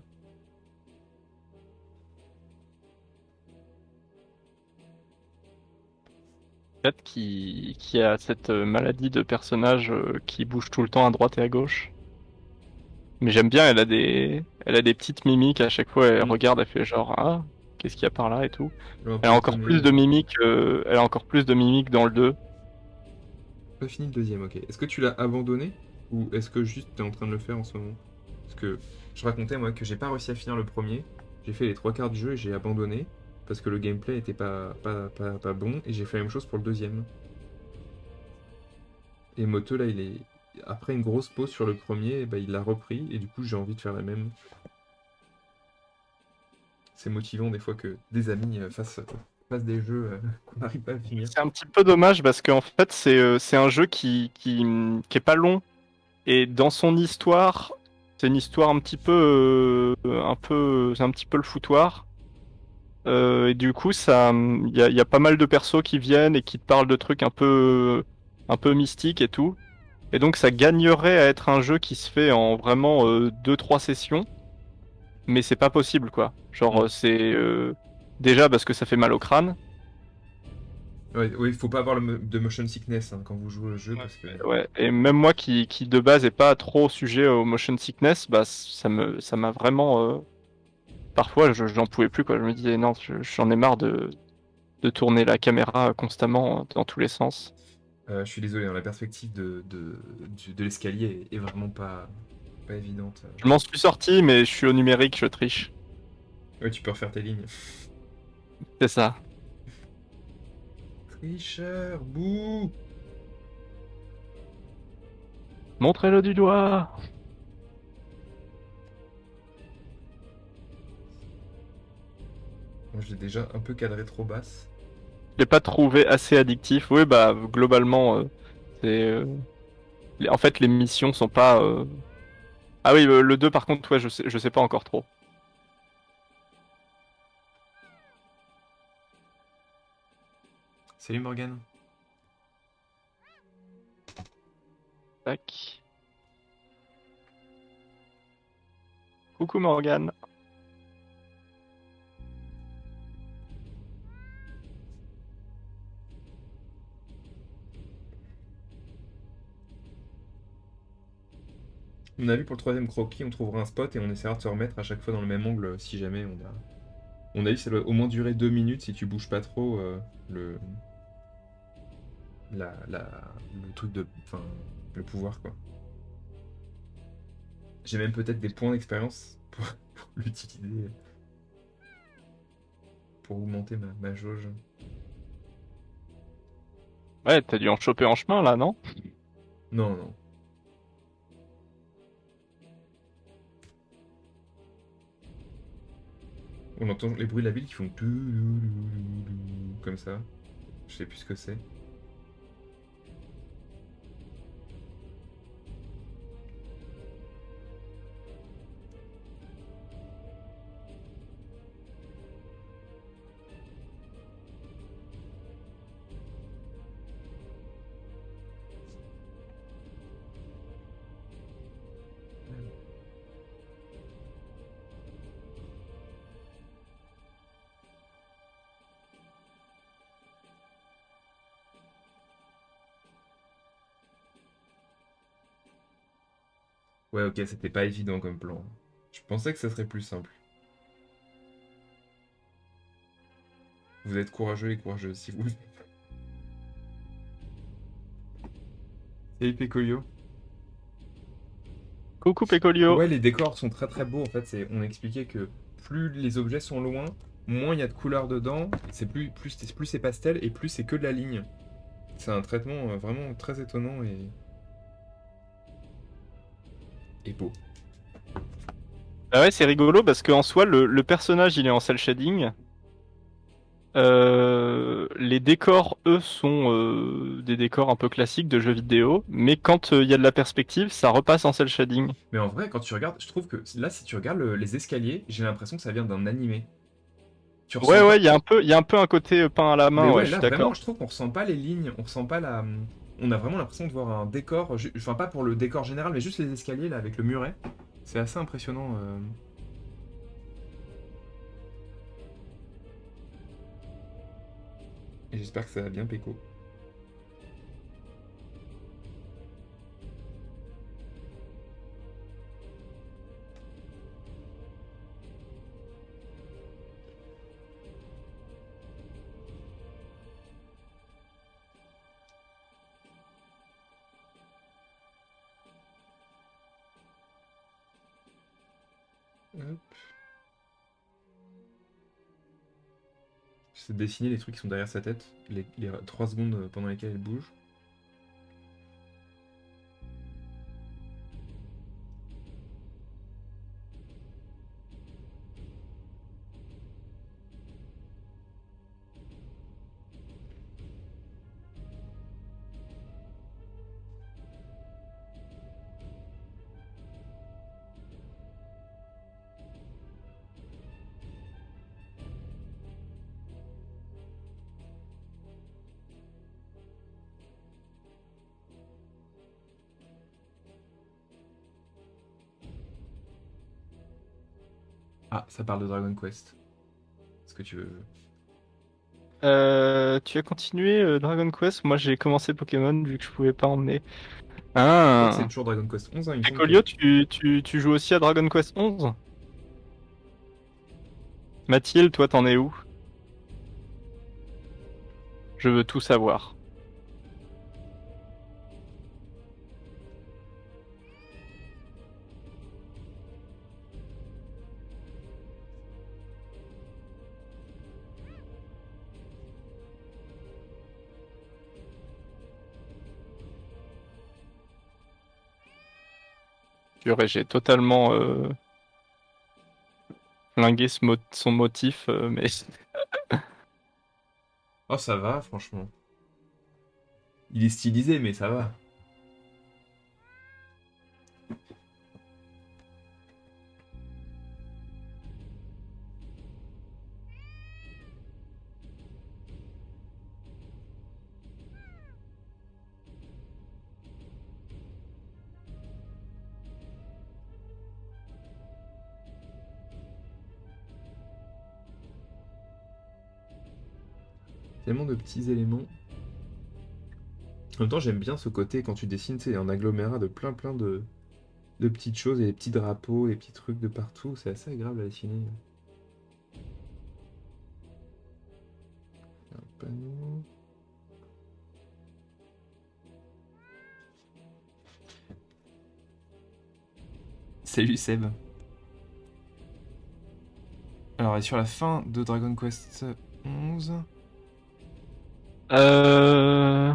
Kat qui a cette maladie de personnage qui bouge tout le temps à droite et à gauche. Mais j'aime bien, elle a des petites mimiques à chaque fois. Elle
Hmm.
regarde, elle fait genre ah, qu'est-ce qu'il y a par là et tout.
Je suis un
Elle a
peu
encore
étonné.
plus de mimiques. Elle a encore plus de mimiques dans le 2.
Pas fini le deuxième, ok. Est-ce que tu l'as abandonné ou est-ce que juste t'es en train de le faire en ce moment? Parce que je racontais moi que j'ai pas réussi à finir le premier. J'ai fait les trois quarts du jeu et j'ai abandonné parce que le gameplay était pas bon et j'ai fait la même chose pour le deuxième. Et Moto là, il est après une grosse pause sur le premier, bah, il l'a repris et du coup j'ai envie de faire la même. C'est motivant des fois que des amis fassent des jeux qu'on n'arrive pas à finir.
C'est un petit peu dommage parce qu'en fait c'est un jeu qui est pas long et dans son histoire c'est une histoire c'est un petit peu le foutoir. Et du coup, il y a pas mal de persos qui viennent et qui te parlent de trucs un peu mystiques et tout. Et donc, ça gagnerait à être un jeu qui se fait en vraiment 2-3 sessions, mais c'est pas possible, quoi. Genre,
Mm.
déjà parce que ça fait mal au crâne.
Ouais, oui, faut pas avoir de motion sickness hein, quand vous jouez au jeu parce que.
Ouais. Et même moi qui de base est pas trop sujet au motion sickness, bah ça m'a vraiment parfois j'en pouvais plus quoi. Je me disais non, j'en ai marre de tourner la caméra constamment dans tous les sens.
Je suis désolé, hein, la perspective de l'escalier est vraiment pas évidente.
Je m'en suis sorti, mais je suis au numérique, je triche.
Ouais, tu peux refaire tes lignes.
C'est ça.
Tricheur, bouh!
Montrez-le du doigt.
Moi, je l'ai déjà un peu cadré trop basse.
Je l'ai pas trouvé assez addictif. Oui, bah globalement, c'est en fait les missions sont pas. Ah oui, le 2 par contre, ouais, je sais pas encore trop.
Salut Morgane.
Tac. Coucou Morgane.
On a vu pour le troisième croquis, on trouvera un spot et on essaiera de se remettre à chaque fois dans le même angle si jamais on a. On a dit que ça doit au moins durer 2 minutes si tu bouges pas trop le, le truc de. Enfin, le pouvoir quoi. J'ai même peut-être des points d'expérience pour l'utiliser, pour augmenter ma jauge.
Ouais, t'as dû en choper en chemin là, non?
Non, non. On entend les bruits de la ville qui font comme ça. Je sais plus ce que c'est. Ouais, ok, c'était pas évident comme plan. Je pensais que ça serait plus simple. Vous êtes courageux et courageuses si vous. Salut Pécolio.
Coucou Pecolio.
Ouais, les décors sont très très beaux en fait. On expliquait que plus les objets sont loin, moins il y a de couleurs dedans. C'est plus c'est pastel et plus c'est que de la ligne. C'est un traitement vraiment très étonnant et beau.
Ah ouais, c'est rigolo parce qu'en soi, le personnage il est en cel shading. Les décors, eux, sont des décors un peu classiques de jeux vidéo, mais quand il y a de la perspective, ça repasse en cel shading.
Mais en vrai, quand tu regardes, je trouve que là, si tu regardes les escaliers, j'ai l'impression que ça vient d'un animé. Tu
Ouais,
ressens
ouais,
pas.
il y a un peu un côté peint à la
Mais
main, ouais,
ouais,
je suis
là vraiment,
d'accord.
je trouve qu'on ressent pas les lignes, on ressent pas la. On a vraiment l'impression de voir un décor, enfin pas pour le décor général, mais juste les escaliers là avec le muret. C'est assez impressionnant. Et j'espère que ça va bien péco. Hop. J'essaie de dessiner les trucs qui sont derrière sa tête, les 3 secondes pendant lesquelles elle bouge. Ah, ça parle de Dragon Quest. Est-ce que tu veux...
Tu as continué Dragon Quest? Moi j'ai commencé Pokémon vu que je pouvais pas emmener.
Je crois que c'est
Ah.
toujours Dragon Quest 11, hein, il me
Et
semble que...
Colio, tu joues aussi à Dragon Quest 11? Mathilde, toi t'en es où? Je veux tout savoir. Purée, j'ai totalement flingué son motif, mais
Oh, ça va, franchement. Il est stylisé, mais ça va. Tellement de petits éléments. En même temps, j'aime bien ce côté quand tu dessines, c'est un agglomérat de plein de petites choses et des petits drapeaux, des petits trucs de partout. C'est assez agréable à dessiner. Un panneau. Salut Seb. Alors, et sur la fin de Dragon Quest 11,
euh...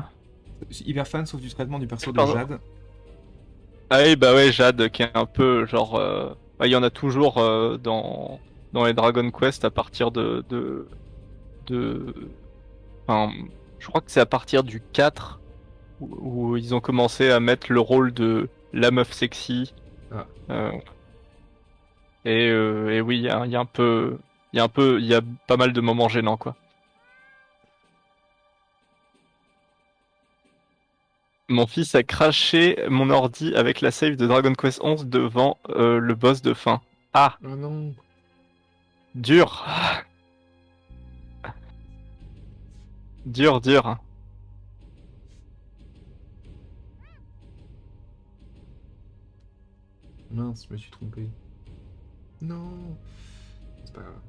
hyper fan sauf du traitement du perso de
Pardon.
Jade.
Ah oui, bah ouais, Jade, qui est un peu genre... bah, il y en a toujours dans les Dragon Quest à partir de... Enfin, je crois que c'est à partir du 4 où ils ont commencé à mettre le rôle de la meuf sexy.
Ah,
euh, et oui, il y a un peu... Il y a pas mal de moments gênants, quoi. Mon fils a craché mon ordi avec la save de Dragon Quest 11 devant le boss de fin. Ah,
oh non.
dur. Dur, dur.
Mince, je me suis trompé. Non. C'est pas grave.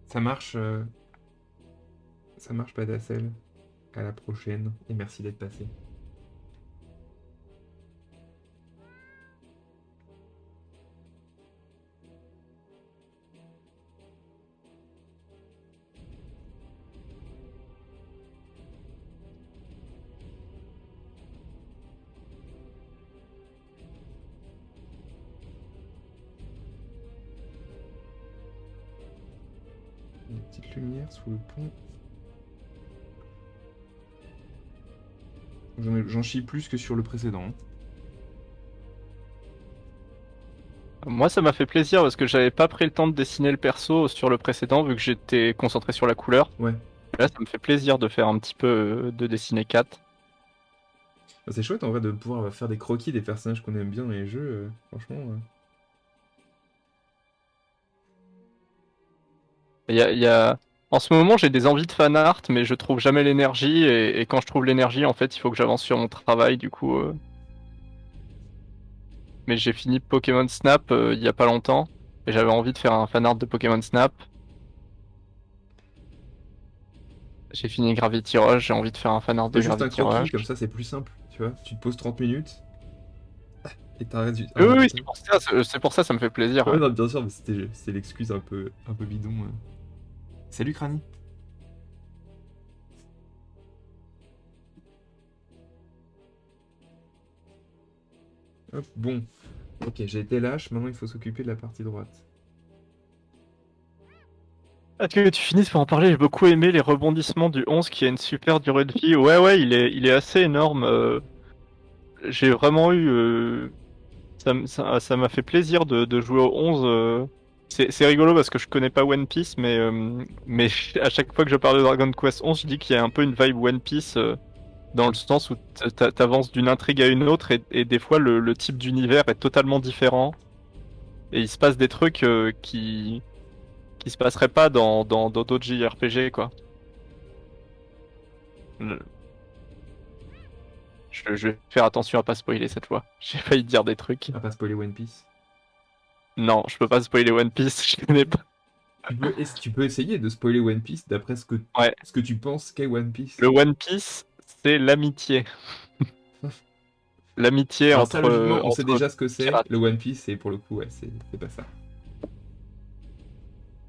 Ça marche, ça marche, Padacel. À la prochaine et merci d'être passé. Une petite lumière sous le pont. J'en chie plus que sur le précédent, hein.
Moi, ça m'a fait plaisir parce que j'avais pas pris le temps de dessiner le perso sur le précédent vu que j'étais concentré sur la couleur.
Ouais.
Là, ça me fait plaisir de faire un petit peu de dessiner Kat.
Bah, c'est chouette en vrai de pouvoir faire des croquis des personnages qu'on aime bien dans les jeux. Franchement.
Il y a... En ce moment, j'ai des envies de fan art, mais je trouve jamais l'énergie. Et quand je trouve l'énergie, en fait, il faut que j'avance sur mon travail, du coup. Mais j'ai fini Pokémon Snap il y a pas longtemps. Et j'avais envie de faire un fan art de Pokémon Snap. J'ai fini Gravity Rush, j'ai envie de faire un fanart de
Fais juste un
Gravity
croquis,
Rush.
comme ça c'est plus simple, tu vois. Tu te poses 30 minutes et t'as un
Oui, oui, oui,
résultat.
c'est pour ça, ça me fait plaisir.
Ouais,
Ouais.
non, bien sûr, mais c'est l'excuse un peu bidon. Salut Crani. Hop, bon. Ok, j'ai été lâche, maintenant il faut s'occuper de la partie droite.
Est-ce que tu finisses par en parler? J'ai beaucoup aimé les rebondissements du 11 qui a une super durée de vie. Ouais, ouais, il est assez énorme. J'ai vraiment eu. Ça m'a fait plaisir de jouer au 11. C'est rigolo parce que je connais pas One Piece, mais à chaque fois que je parle de Dragon Quest 11, je dis qu'il y a un peu une vibe One Piece dans le sens où t'avances d'une intrigue à une autre et des fois le type d'univers est totalement différent et il se passe des trucs qui se passeraient pas dans d'autres JRPG quoi. Le- je vais faire attention à pas spoiler cette fois. J'ai failli dire des trucs.
À pas spoiler One Piece.
Non, je peux pas spoiler One Piece, je connais pas.
Tu peux essayer de spoiler One Piece d'après
Ouais,
ce que tu penses qu'est One
le
Piece.
One Piece, c'est l'amitié. L'amitié
Alors ça, logiquement, on sait
entre
déjà ce que c'est.
pirates.
Le One Piece, et pour le coup, ouais, c'est pas ça.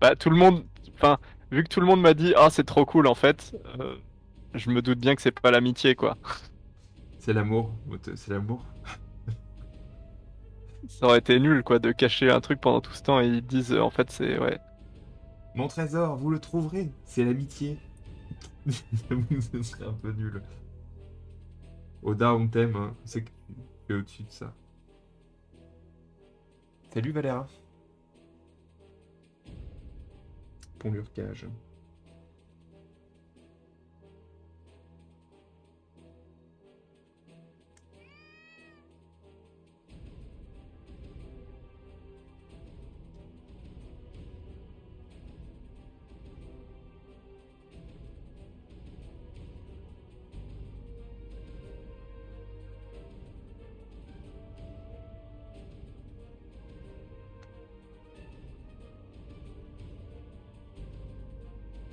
Bah, tout le monde, enfin, vu que tout le monde m'a dit, ah, c'est trop cool en fait, je me doute bien que c'est pas l'amitié quoi.
C'est l'amour. C'est l'amour.
Ça aurait été nul quoi de cacher un truc pendant tout ce temps et ils disent, en fait, c'est, ouais.
Mon trésor, vous le trouverez. C'est l'amitié. Ce serait un peu nul. Oda, on t'aime, hein. C'est que tu es au-dessus de ça. Salut Valéra. Pont-Lurcage.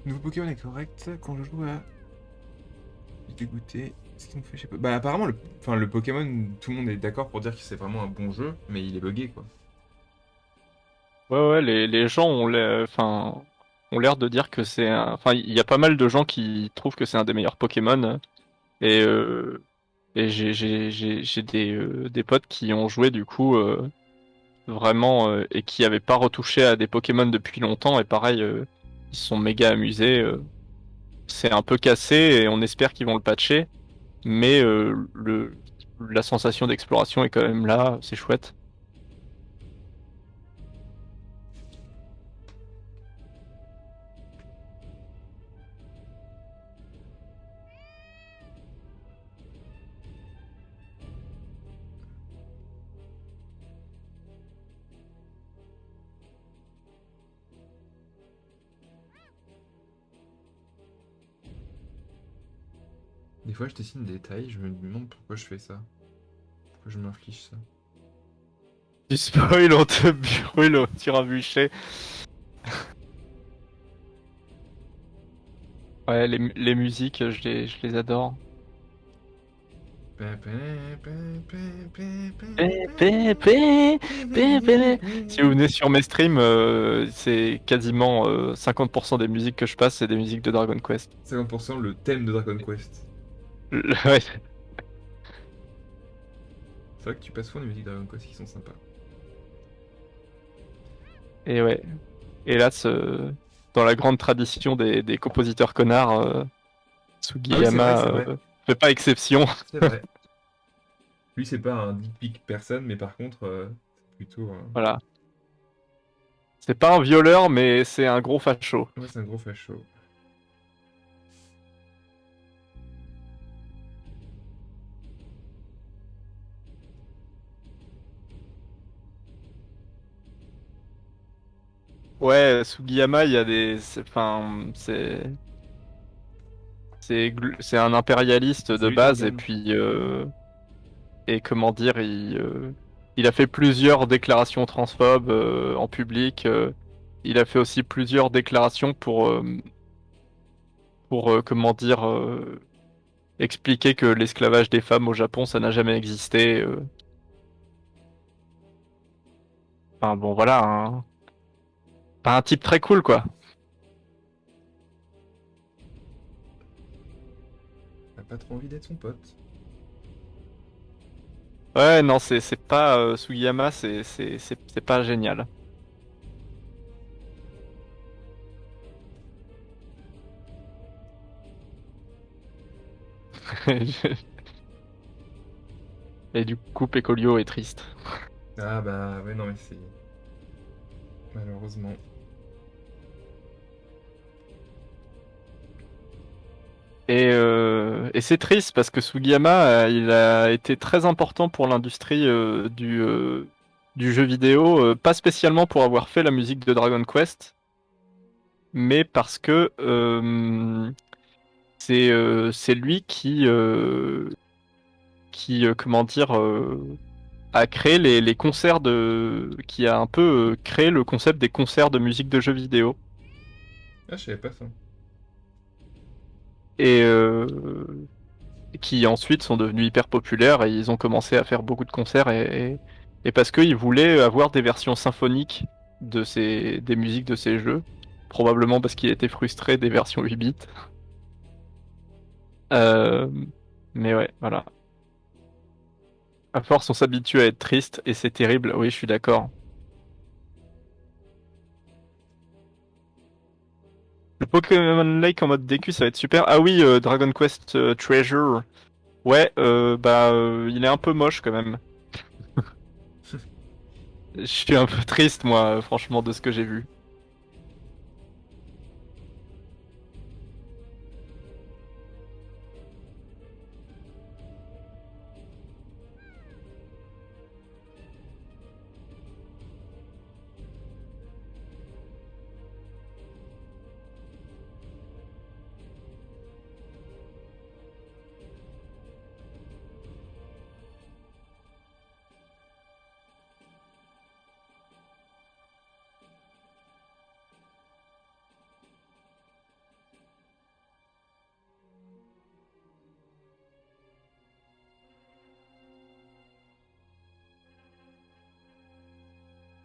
Nouveau Pokémon est correct quand je joue à. Dégoûté. Ce qui me fait, je sais pas. Bah apparemment le Pokémon, tout le monde est d'accord pour dire que c'est vraiment un bon jeu, mais il est buggé quoi.
Ouais, ouais, les gens enfin, ont l'air de dire que enfin, il y a pas mal de gens qui trouvent que c'est un des meilleurs Pokémon et, j'ai des potes qui ont joué du coup vraiment et qui avaient pas retouché à des Pokémon depuis longtemps et pareil, ils se sont méga amusés. C'est un peu cassé et on espère qu'ils vont le patcher, mais la sensation d'exploration est quand même là, c'est chouette.
Des fois je dessine des détails, je me demande pourquoi je fais ça. Pourquoi je m'inflige ça.
Tu spoil, on te brûle sur un bûcher. Ouais, les musiques, je les adore. Si vous venez sur mes streams, c'est quasiment 50% des musiques que je passe, c'est des musiques de Dragon Quest.
50% le thème de Dragon Quest.
Ouais.
C'est vrai que tu passes souvent des musiques de Dragon Quest qui sont sympas.
Et ouais. Hélas, dans la grande tradition des compositeurs connards,
Ah oui, c'est vrai,
Sugiyama
c'est vrai.
fait pas exception.
C'est vrai. Lui, c'est pas un dick pic personne, mais par contre, c'est plutôt.
Voilà. C'est pas un violeur, mais c'est un gros facho.
Ouais, c'est un gros facho.
Ouais, Sugiyama, il y a enfin, c'est un impérialiste de
Salut
base et
Targan.
puis et comment dire, il a fait plusieurs déclarations transphobes en public. Il a fait aussi plusieurs déclarations pour comment dire, expliquer que l'esclavage des femmes au Japon, ça n'a jamais existé. Enfin bon, voilà, pas un type très cool, quoi.
T'as pas trop envie d'être son pote.
Ouais, non, c'est pas Sugiyama, c'est pas génial. Et du coup, Pecolio est triste.
Ah bah ouais, non mais c'est... Malheureusement.
Et c'est triste parce que Sugiyama, il a été très important pour l'industrie du jeu vidéo, pas spécialement pour avoir fait la musique de Dragon Quest, mais parce que c'est lui qui comment dire, a créé les concerts qui a un peu créé le concept des concerts de musique de jeux vidéo.
Ah, je savais pas ça.
Et qui ensuite sont devenus hyper populaires et ils ont commencé à faire beaucoup de concerts et parce qu'ils voulaient avoir des versions symphoniques des musiques de ces jeux, probablement parce qu'il était frustré des versions 8 bits. Euh, mais ouais, voilà. À force, on s'habitue à être triste et c'est terrible. Oui, je suis d'accord. Le Pokémon Lake en mode DQ, ça va être super. Ah oui, Dragon Quest Treasure. Ouais, il est un peu moche quand même. Je suis un peu triste, moi, franchement, de ce que j'ai vu.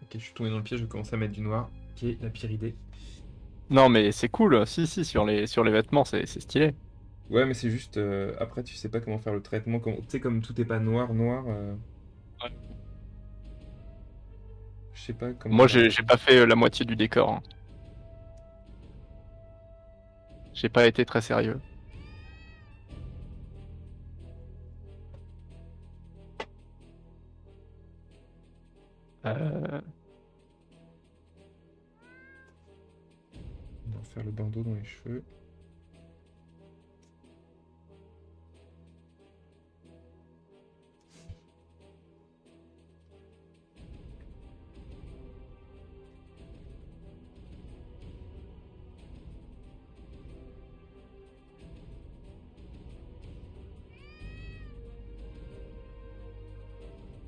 Ok, je suis tombé dans le piège, je commence à mettre du noir, qui est la pire idée.
Non, mais c'est cool. Si, si, sur les vêtements, c'est stylé.
Ouais, mais c'est juste, après, tu sais pas comment faire le traitement. Tu sais, comme tout est pas noir, noir,
Ouais.
je sais pas comment
Moi,
faire
j'ai
après.
j'ai pas fait la moitié du décor, hein. J'ai pas été très sérieux. Euh,
On va faire le bandeau dans les cheveux.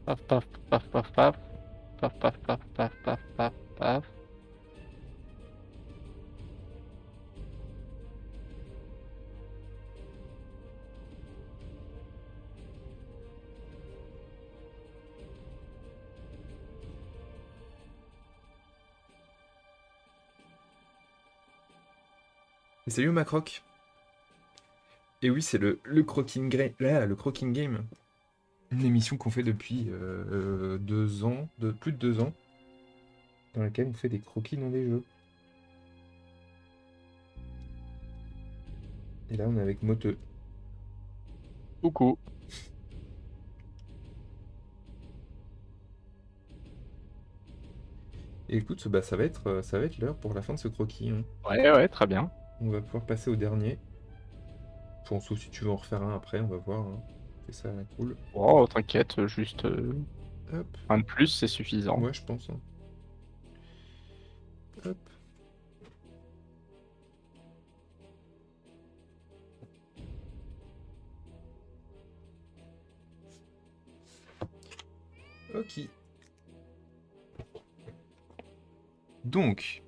Paf, paf, paf, paf, paf. Paf, paf, paf, paf, paf, paf, paf.
Et salut Macroc. Et oui, c'est le Croaking Game. Là, le Croaking Game. Une émission qu'on fait depuis 2 ans, plus de 2 ans, dans laquelle on fait des croquis dans des jeux. Et là, on est avec Moteux.
Coucou.
Et écoute, bah, ça va être l'heure pour la fin de ce croquis, hein.
Ouais, ouais, très bien.
On va pouvoir passer au dernier. Enfin, sauf si tu veux en refaire un après, on va voir, hein. C'est ça, cool.
Oh, t'inquiète, juste
Hop.
un de plus, c'est suffisant.
Ouais, je pense, hein. Hop. Ok. Donc,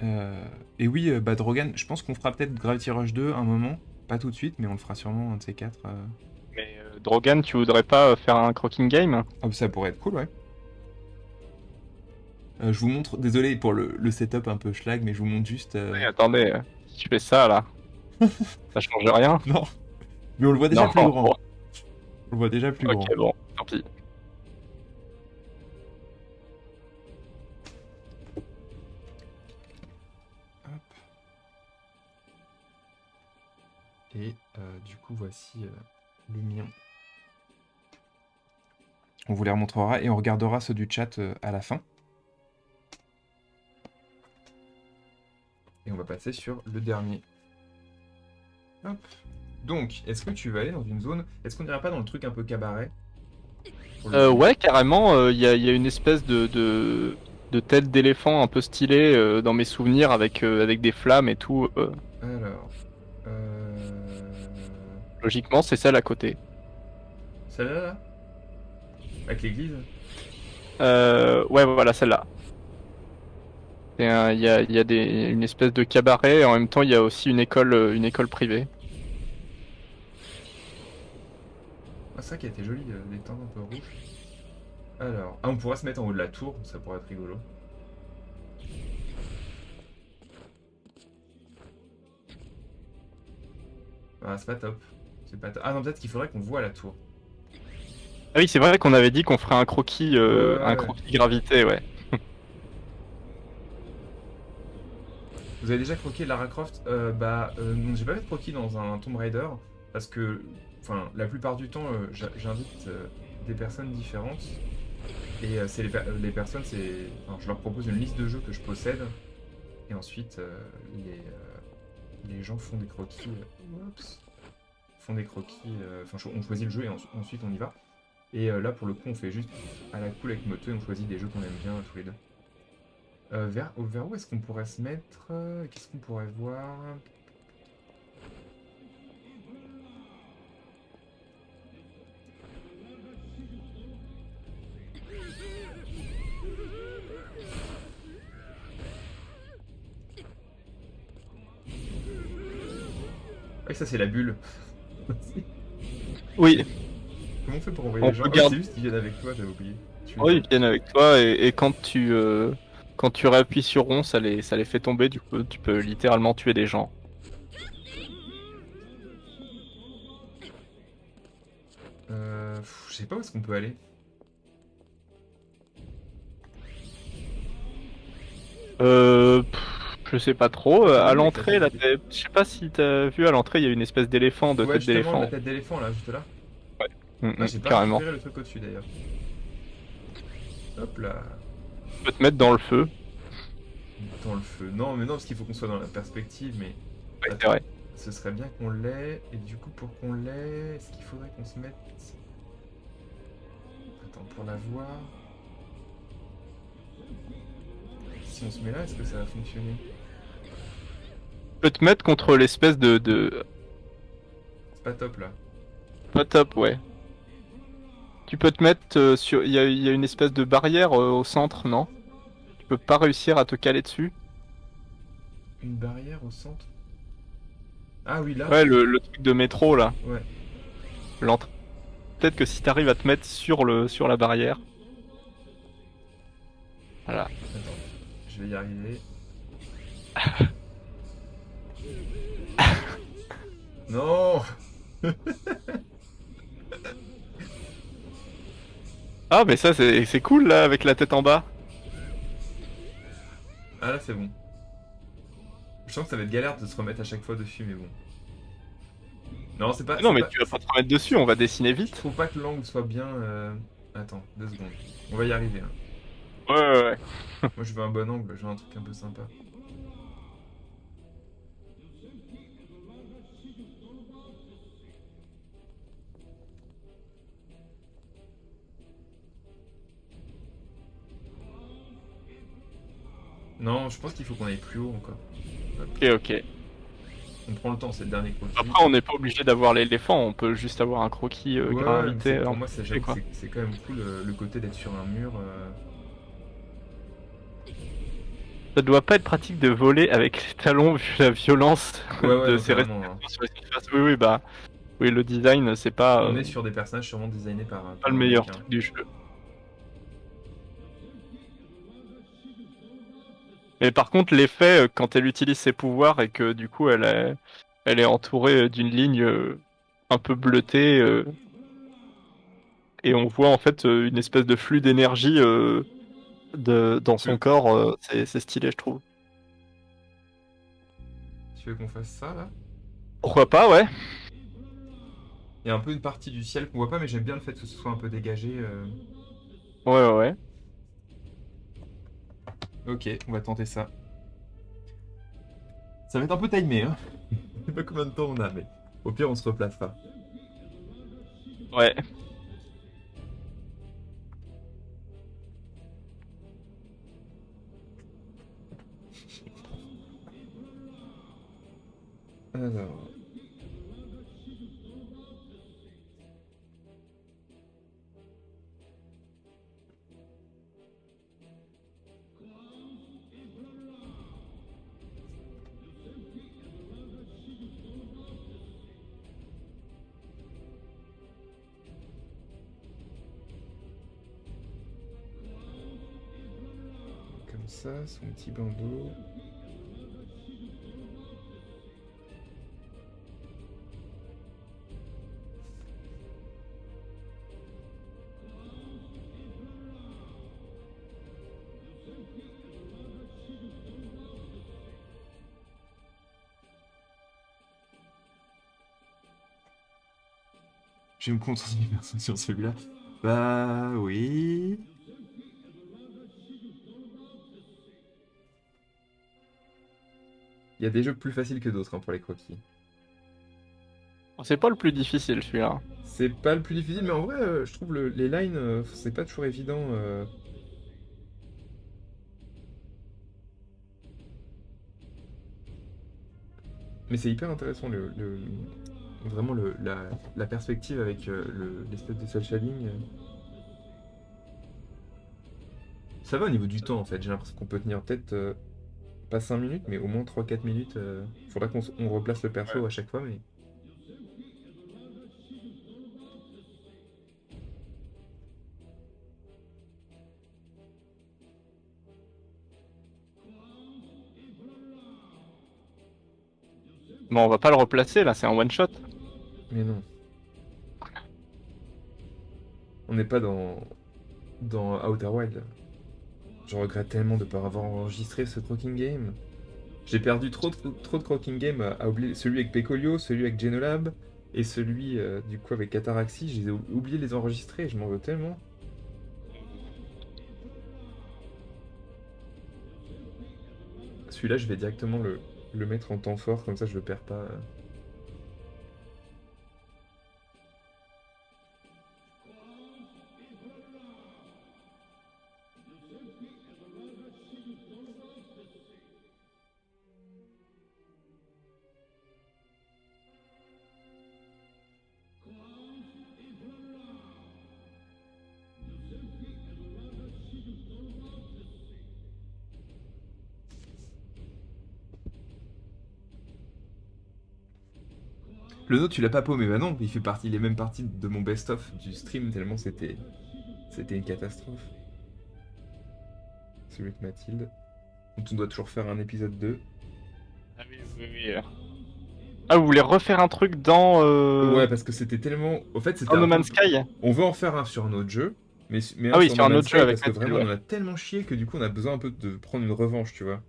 Et oui, bah Drogan, je pense qu'on fera peut-être Gravity Rush 2 un moment. Pas tout de suite, mais on le fera sûrement un de ces quatre.
Mais Drogan, tu voudrais pas faire un croaking game?
Ah, bah, ça pourrait être cool, ouais. Je vous montre, désolé pour le setup un peu schlag, mais je vous montre juste.
Oui, attendez, si tu fais ça là, ça change rien?
Non, mais on le voit déjà
Non,
plus grand.
bon,
On le voit déjà plus grand.
ok, bon, tant pis.
Hop. Et du coup, voici le mien. On vous les remontrera et on regardera ceux du chat à la fin. Et on va passer sur le dernier. Hop. Donc, est-ce que tu vas aller dans une zone... Est-ce qu'on n'irait pas dans le truc un peu cabaret pour le coup
Ouais, carrément, il y a une espèce de tête d'éléphant un peu stylée dans mes souvenirs avec des flammes et tout.
Alors...
Logiquement, c'est celle à côté.
Celle-là, là avec l'église?
Ouais, voilà, celle-là. Il y a une espèce de cabaret et en même temps, il y a aussi une école privée.
Ah, ça qui a été joli, les teintes un peu rouges. Alors... Ah, on pourra se mettre en haut de la tour, ça pourrait être rigolo. Ah, c'est pas top. C'est pas top. Ah non, peut-être qu'il faudrait qu'on voit la tour.
Ah oui, c'est vrai qu'on avait dit qu'on ferait
Ouais.
un croquis gravité, ouais.
Vous avez déjà croqué Lara Croft? Non, j'ai pas fait de croquis dans un Tomb Raider parce que, enfin, la plupart du temps, j'invite des personnes différentes et c'est les personnes, enfin, je leur propose une liste de jeux que je possède et ensuite les gens font des croquis, oups, font des croquis, enfin, on choisit le jeu et ensuite on y va. Et là, pour le coup, on fait juste à la cool avec Moto et on choisit des jeux qu'on aime bien tous les deux. Vers où est-ce qu'on pourrait se mettre? Qu'est-ce qu'on pourrait voir? Ah, ça c'est la bulle.
Oui,
Comment on fait pour envoyer
on
les gens?
peut
Ah oui, c'est
garder.
juste qu'ils viennent avec toi, j'avais oublié.
Oui, ils viennent avec toi et quand tu réappuies sur rond, ça les fait tomber. Du coup, tu peux littéralement tuer des gens.
Je sais pas où est-ce qu'on peut aller.
Je sais pas trop.
C'est
À
où avec la
l'entrée,
tête
là, je sais pas si t'as vu à l'entrée, il y a une espèce d'éléphant, de
Ouais,
tête
justement, la
d'éléphant.
tête d'éléphant là, juste là. Ah, j'ai pas
Carrément.
récupéré le truc au-dessus d'ailleurs. Hop là.
Tu peux te mettre dans le feu.
Dans le feu. Non, mais non, parce qu'il faut qu'on soit dans la perspective, mais.
Ouais, c'est vrai.
Ce serait bien qu'on l'ait. Et du coup, pour qu'on l'ait, est-ce qu'il faudrait qu'on se mette. Attends, pour la voir. Si on se met là, est-ce que ça va fonctionner?
Tu peux te mettre contre l'espèce
C'est pas top là.
Pas top, ouais. Tu peux te mettre sur. Il y a une espèce de barrière au centre, non? Tu peux pas réussir à te caler dessus?
Une barrière au centre? Ah oui, là?
Ouais, le truc de métro là.
Ouais.
L'entrée. Peut-être que si t'arrives à te mettre sur la barrière. Voilà.
Attends, je vais y arriver. Non!
Ah, mais ça c'est cool là avec la tête en bas.
Ah là, c'est bon. Je sens que ça va être galère de se remettre à chaque fois dessus, mais bon. Non, c'est pas.
Non,
C'est
mais
pas...
tu vas pas te remettre dessus, on va dessiner vite.
Faut pas que l'angle soit bien. Attends, 2 secondes. On va y arriver. Hein.
Ouais.
Moi, je veux un bon angle, je veux un truc un peu sympa. Non, je pense qu'il faut qu'on aille plus haut encore. Hop.
Ok.
On prend le temps, c'est le dernier croquis.
Après, on n'est pas obligé d'avoir l'éléphant, on peut juste avoir un croquis
Ouais, mais
gravité.
pour moi, j'avoue
quoi.
que c'est quand même cool le côté d'être sur un mur.
Ça doit pas être pratique de voler avec les talons vu la violence
Ouais, ouais,
de
non,
ces
carrément, hein.
restrictions sur les surfaces. Oui, oui, bah, oui, le design, c'est pas,
On est sur des personnages sûrement designés par
pas le
un
meilleur
mec, hein.
truc du jeu. Mais par contre, l'effet, quand elle utilise ses pouvoirs et que du coup elle est entourée d'une ligne un peu bleutée, et on voit en fait une espèce de flux d'énergie dans son
Tu,
corps, c'est stylé, je trouve.
tu veux qu'on fasse ça là?
Pourquoi pas, ouais.
Il y a un peu une partie du ciel qu'on voit pas, mais j'aime bien le fait que ce soit un peu dégagé.
Ouais, ouais, ouais.
Ok, on va tenter ça. Ça va être un peu timé, hein. Je sais pas combien de temps on a, mais au pire, on se replacera.
Ouais.
Alors. Comme ça, son petit bandeau. Je vais me concentrer personne sur celui-là. Bah oui. Il y a des jeux plus faciles que d'autres, hein, pour les croquis.
C'est pas le plus difficile celui-là.
C'est pas le plus difficile, mais en vrai, je trouve les lines, c'est pas toujours évident. Mais c'est hyper intéressant, vraiment la perspective avec l'espèce de cel shading. Ça va au niveau du temps en fait, j'ai l'impression qu'on peut tenir peut-être pas 5 minutes, mais au moins 3 4 minutes. Faudra on replace le perso à chaque fois, mais.
Bon, on va pas le replacer là, c'est un one shot.
Mais non. On n'est pas dans Outer Wild. Je regrette tellement de ne pas avoir enregistré ce Croaking Game. J'ai perdu trop de Croaking Game à oublier celui avec Pecolio, celui avec Genolab et celui du coup avec Cataraxi. J'ai oublié de les enregistrer, je m'en veux tellement. Celui-là, je vais directement le mettre en temps fort, comme ça je le perds pas. Le nôtre, tu l'as pas paumé, bah non, il est même partie de mon best-of du stream, tellement c'était une catastrophe. Celui avec Mathilde. Donc on doit toujours faire un épisode 2.
Ah oui, oui, oui. Ah, vous voulez refaire un truc
Ouais, parce que c'était tellement. Au fait, c'était
dans
un
No
peu.
Man's Sky?
On veut en faire un sur un autre jeu, mais
Ah
un
oui,
sur
sur
No
un
Man's
autre jeu
Sky
avec
parce que
Mathilde,
vraiment on
ouais.
en a tellement chié que du coup on a besoin un peu de prendre une revanche, tu vois.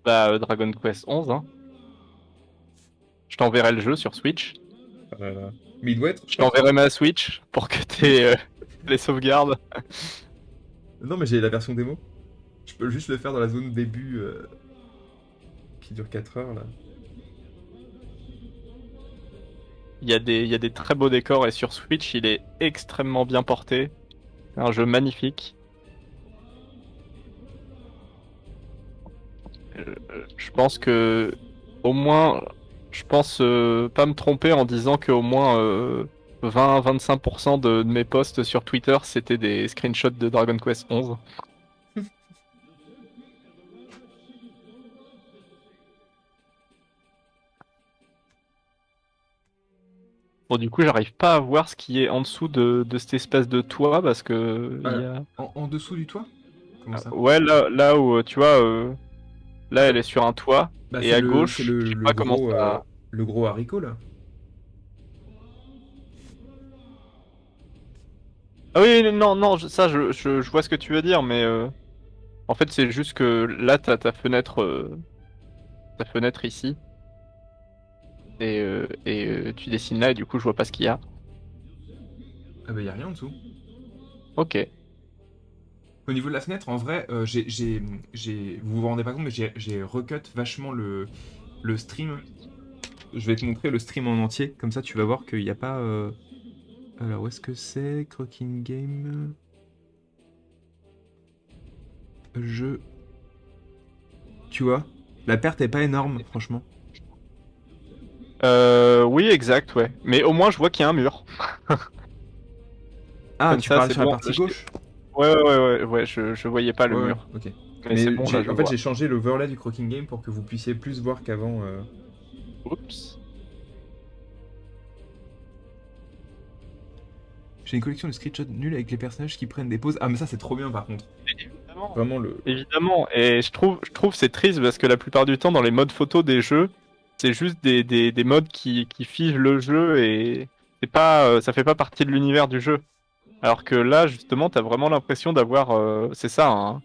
Bah, Dragon Quest 11, hein. Je t'enverrai le jeu sur Switch.
Ah là là. Mais il doit être. Je
Je
crois
t'enverrai ma Switch pour que t'aies les sauvegardes.
Non, mais j'ai la version démo. Je peux juste le faire dans la zone début qui dure 4 heures là.
Il y a des très beaux décors et sur Switch, il est extrêmement bien porté. C'est un jeu magnifique. Je pense que au moins, je pense pas me tromper en disant que au moins 20-25% de mes posts sur Twitter c'était des screenshots de Dragon Quest 11. Bon, du coup, j'arrive pas à voir ce qui est en dessous de cet espace de toit parce que il y a...
En dessous du toit? Comment ça?
Ouais, là où, tu vois, là,
Bah,
elle est sur un toit,
bah,
et
c'est
à
le, c'est
gauche,
le,
je sais
le
pas comment
gros,
ça...
le gros haricot là.
Ah oui, non, non, ça, je vois ce que tu veux dire, mais en fait, c'est juste que là, t'as ta fenêtre ici, et tu dessines là, et du coup, je vois pas ce qu'il y a.
Ah bah y a rien en dessous.
Ok.
Au niveau de la fenêtre, en vrai, vous vous rendez pas compte, mais j'ai recut vachement le stream. Je vais te montrer le stream en entier, comme ça tu vas voir qu'il n'y a pas. Alors où est-ce que c'est? Croaking Game. Jeu. Tu vois? La perte est pas énorme, franchement.
Oui, exact, ouais. Mais au moins, je vois qu'il y a un mur.
Ah,
Comme
tu
ça,
parles
c'est
sur la
bon.
partie gauche?
Ouais, je voyais pas le
Ouais, ouais,
mur.
ok.
Mais c'est
Mais
bon, là, je
en fait,
vois.
j'ai changé l'overlay du Croaking Game pour que vous puissiez plus voir qu'avant.
Oups.
J'ai une collection de screenshots nuls avec les personnages qui prennent des pauses. Ah, mais ça, c'est trop bien par contre.
Évidemment.
Vraiment le.
Évidemment. Et je trouve c'est triste parce que la plupart du temps, dans les modes photo des jeux, c'est juste des modes qui figent le jeu et c'est pas, ça fait pas partie de l'univers du jeu. Alors que là, justement, t'as vraiment l'impression d'avoir, c'est ça,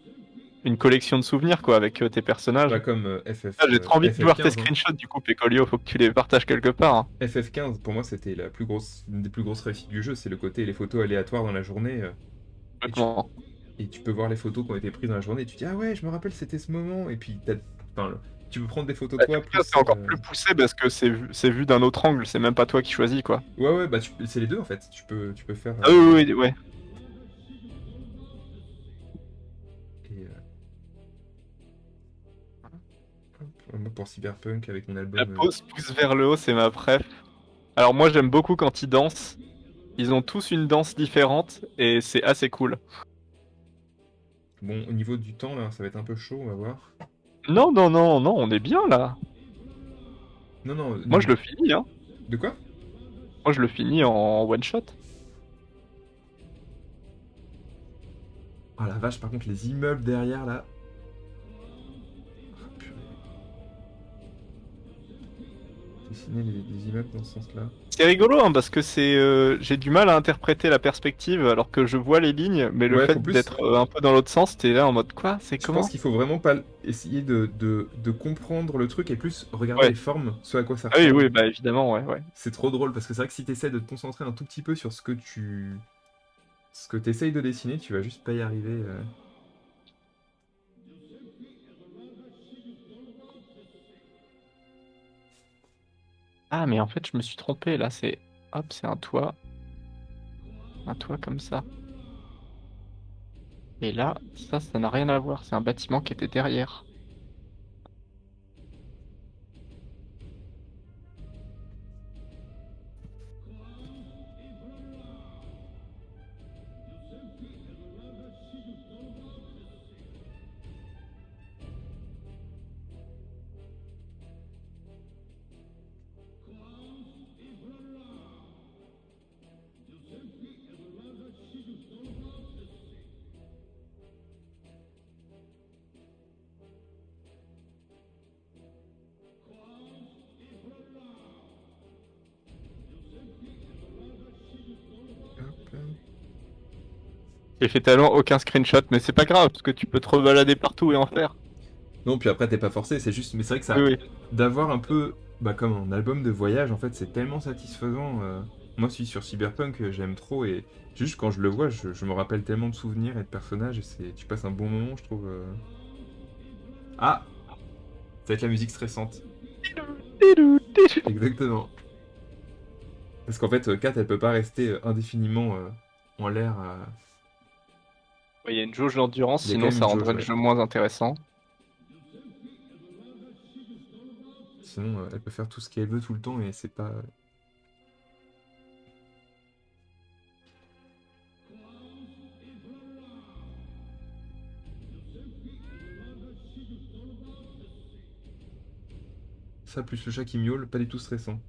une collection de souvenirs, quoi, avec tes personnages.
Bah, comme
Ah, j'ai trop envie de voir tes
FF15. Hein.
screenshots, du coup, Pécolio, faut que tu les partages quelque part, hein.
FF15, pour moi, c'était une des plus grosses réussites du jeu. C'est le côté les photos aléatoires dans la journée. Et tu,
Complètement.
et tu peux voir les photos qui ont été prises dans la journée. Et tu dis, ah ouais, je me rappelle, c'était ce moment. Et puis, enfin, tu peux prendre des photos de toi, plus
C'est encore
celles.
plus poussé parce que c'est vu d'un autre angle, c'est même pas toi qui choisis, quoi.
Ouais, ouais, bah, c'est les deux en fait. Tu peux faire.
Ah oui, oui, oui, ouais.
Et, moi, pour Cyberpunk, avec mon
La
album.
pose pouce vers le haut, c'est ma préf. Alors moi, j'aime beaucoup quand ils dansent. Ils ont tous une danse différente et c'est assez cool.
Bon, au niveau du temps, là, ça va être un peu chaud, on va voir.
Non, non, non, non, on est bien là.
Non, non,
Moi, je le finis, hein.
de quoi?
Moi, je le finis en one shot.
Oh la vache, par contre, les immeubles derrière, là. Oh, purée. Dessiner les immeubles dans ce sens-là.
C'est rigolo, hein, parce que j'ai du mal à interpréter la perspective alors que je vois les lignes, mais le
Ouais, faut
fait
plus.
d'être un peu dans l'autre sens, t'es là en mode quoi? C'est
Je pense
comment?
qu'il faut vraiment pas essayer de comprendre le truc et plus regarder les
Ouais.
formes, ce à quoi ça
Ah oui,
ressemble.
oui, bah évidemment, ouais, ouais.
C'est trop drôle parce que c'est vrai que si t'essaies de te concentrer un tout petit peu sur ce que t'essayes de dessiner, tu vas juste pas y arriver.
Ah, mais en fait, je me suis trompé. Là, hop, c'est un toit comme ça. Et là, ça n'a rien à voir. C'est un bâtiment qui était derrière.
Hop.
J'ai fait tellement aucun screenshot, mais c'est pas grave parce que tu peux te rebalader partout et en faire.
Non, puis après t'es pas forcé, c'est juste. Mais c'est vrai que
Oui,
ça.
oui.
D'avoir un peu. Bah, comme un album de voyage, en fait, c'est tellement satisfaisant. Moi, aussi sur Cyberpunk, j'aime trop et juste quand je le vois, je me rappelle tellement de souvenirs et de personnages et tu passes un bon moment, je trouve. Ah! Ça va être la musique stressante. Exactement. Parce qu'en fait, Kat, elle peut pas rester indéfiniment en l'air.
Il y a une jauge d'endurance,
Il y a quand
sinon
même
ça
une jauge,
rendrait le
ouais.
jeu moins intéressant.
Sinon, elle peut faire tout ce qu'elle veut tout le temps et c'est pas. Ça, plus le chat qui miaule, pas du tout stressant.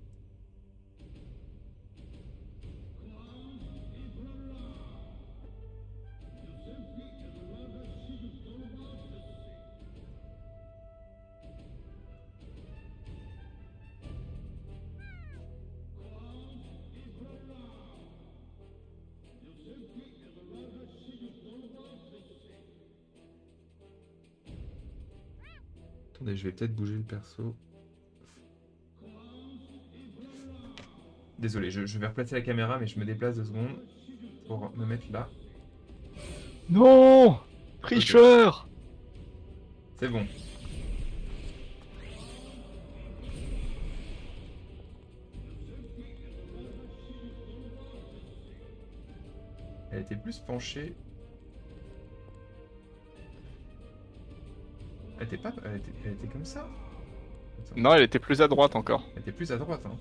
Attendez, je vais peut-être bouger le perso. Désolé, je vais replacer la caméra, mais je me déplace 2 secondes pour me mettre là.
Non! Tricheur!
C'est bon. Elle était plus penchée. Elle était comme ça. Attends.
Non, elle était plus à droite encore.
Elle était plus à droite, hein.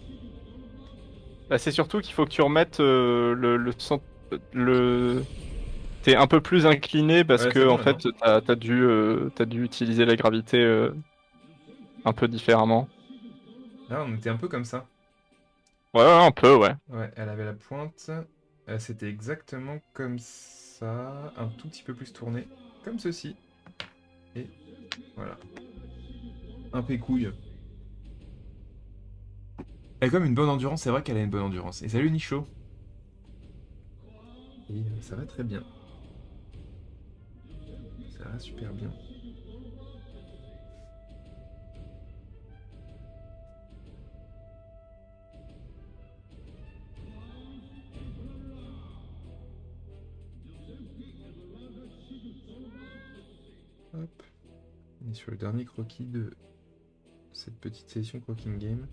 Bah, c'est surtout qu'il faut que tu remettes le. T'es un peu plus incliné parce
Ouais,
que
c'est bon,
en fait
maintenant.
t'as dû utiliser la gravité un peu différemment.
Là, on était un peu comme ça.
Ouais, ouais, un peu, ouais.
Ouais, elle avait la pointe. C'était exactement comme ça. Un tout petit peu plus tourné. Comme ceci. Et voilà. Un pécouille. Elle a comme une bonne endurance, c'est vrai qu'elle a une bonne endurance. Et salut Nicho. Et ça va très bien. Ça va super bien. Hop. On est sur le dernier croquis de cette petite session Croquing Game.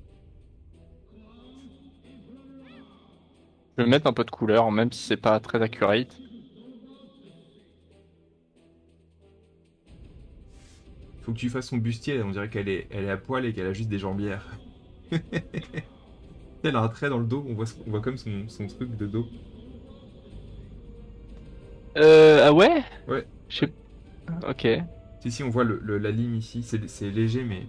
Je vais mettre un peu de couleur, même si c'est pas très accurate.
Faut que tu fasses son bustier, on dirait elle est à poil et qu'elle a juste des jambières. Elle a un trait dans le dos, on voit comme son truc de dos.
Ah ouais?
Ouais,
Je sais. Ok.
si on voit la ligne ici, c'est léger mais...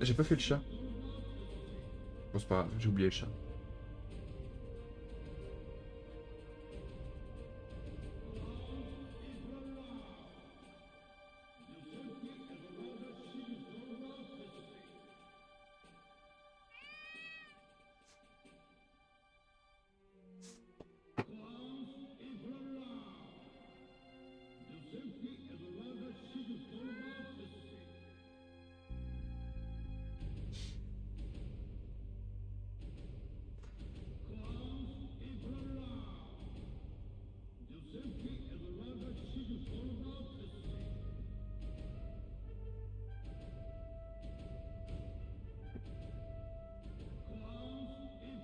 J'ai pas fait le chat. Bon c'est pas grave, j'ai oublié le chat.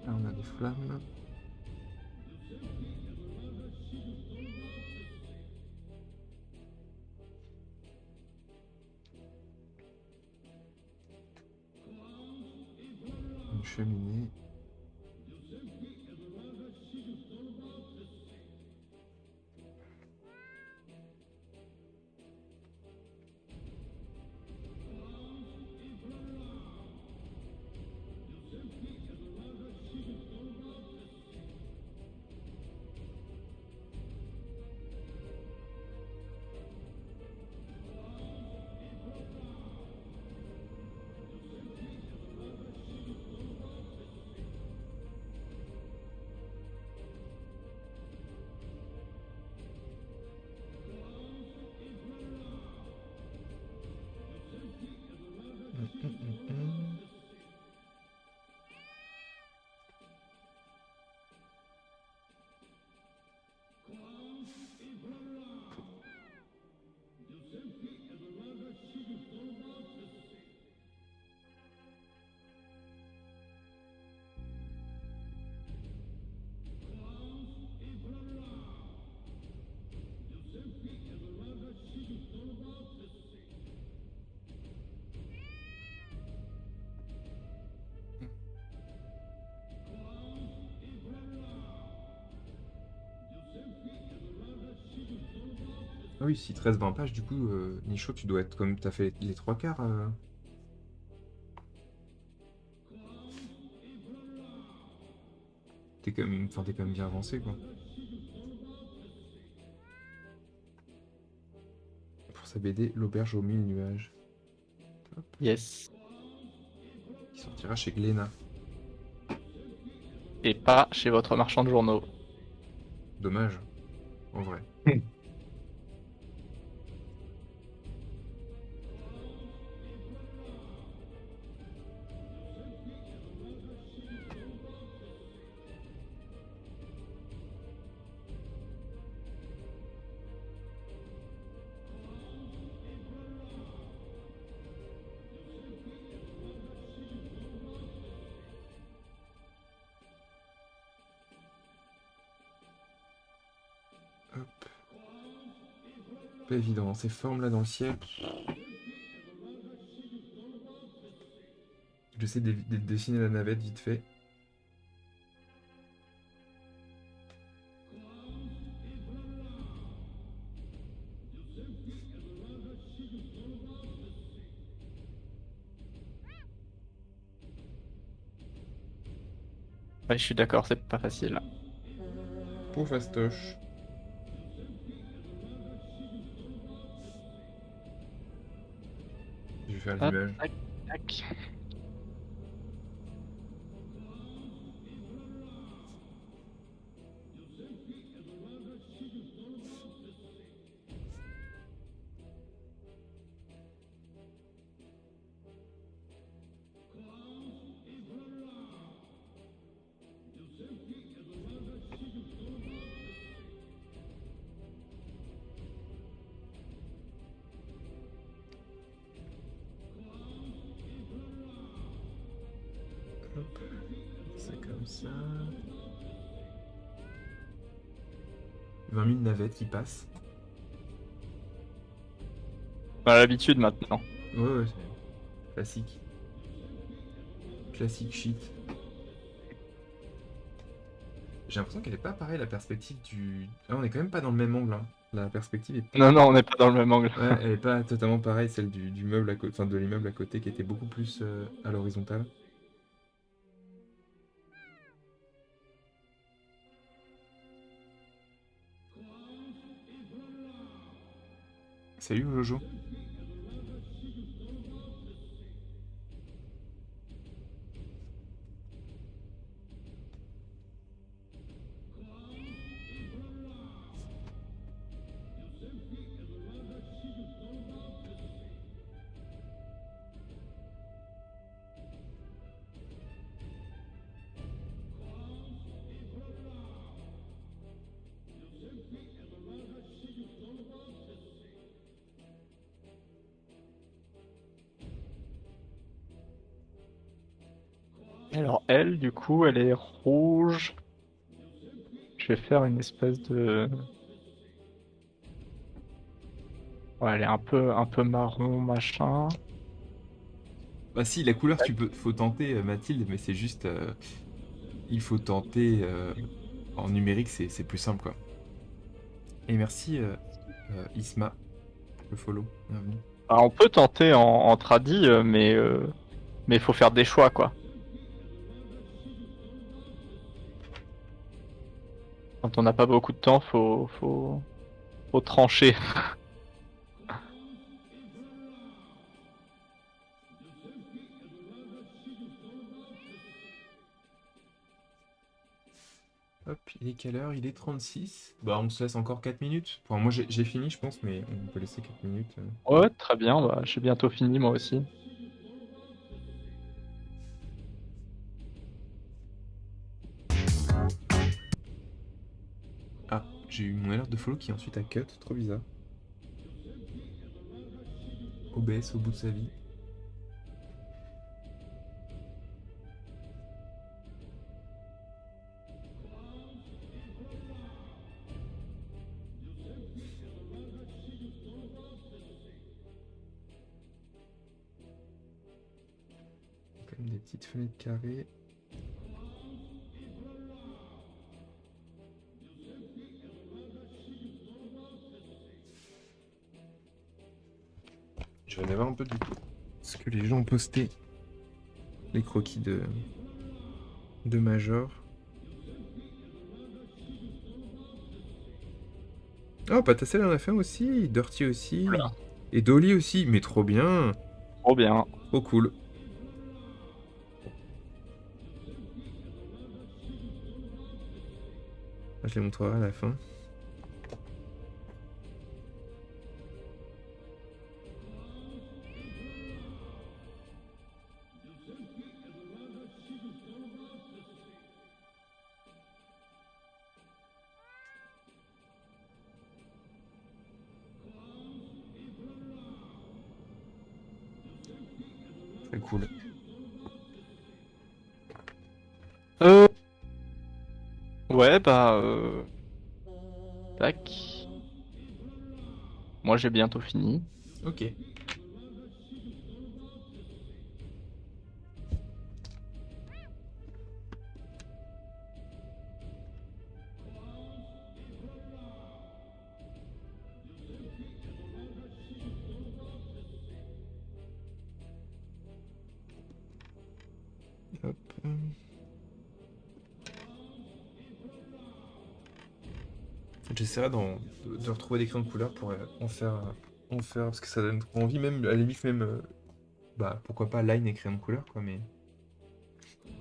Là on a des flammes. Une cheminée. Ah oui, si 13-20 pages, du coup, Nicho, tu dois être comme t'as fait les 3 quarts. T'es quand même bien avancé, quoi. Pour sa BD, L'auberge aux 1000 nuages. Hop,
Yes.
qui sortira chez Glénat.
Et pas chez votre marchand de journaux.
Dommage, en vrai. Pas évident, ces formes là dans le ciel. J'essaie de dessiner la navette vite fait.
Ouais, je suis d'accord, c'est pas facile.
Pour fastoche. Je vais faire
Hop,
l'image.
tac, tac.
Hop. C'est comme ça. 20 000 navettes qui passent.
On a l'habitude maintenant.
Ouais, c'est classique. Classique shit. J'ai l'impression qu'elle est pas pareille la perspective du. Ah, on est quand même pas dans le même angle. Hein. La perspective est pas.
Non, non, on n'est pas dans le même angle.
Ouais, elle est pas totalement pareille, celle du meuble à côté, enfin de l'immeuble à côté qui était beaucoup plus à l'horizontale. Salut Jojo.
Alors elle, du coup, elle est rouge. Je vais faire une espèce de... Ouais, elle est un peu marron, machin.
Bah si, la couleur, faut tenter Mathilde, mais c'est juste, il faut tenter en numérique, c'est plus simple quoi. Et merci Isma, le follow, bienvenue.
Ah, on peut tenter en tradi, mais faut faire des choix, quoi. Quand on n'a pas beaucoup de temps, faut trancher.
Hop, il est quelle heure? Il est 36. Bah on se laisse encore 4 minutes. Enfin, moi j'ai fini je pense, mais on peut laisser 4 minutes.
Ouais, très bien, bah, j'ai bientôt fini, moi aussi.
Ah, j'ai eu mon alerte de follow qui ensuite a cut, trop bizarre. OBS au bout de sa vie. Quand même des petites fenêtres carrées. Je vais en avoir un peu du coup. Ce que les gens ont posté. Les croquis de Major. Oh, Patacel en a fait un aussi. Dirty aussi.
Oula.
Et Dolly aussi. Mais trop bien.
Trop bien.
Trop cool. Je les montrerai à la fin. Très cool.
Euh... Ouais, bah... Tac. Moi j'ai bientôt fini.
Ok. Hop. J'essaierai de retrouver des crayons de couleur pour en faire, parce que ça donne trop envie, même, à la limite, même, bah, pourquoi pas line et crayon de couleur, quoi, mais...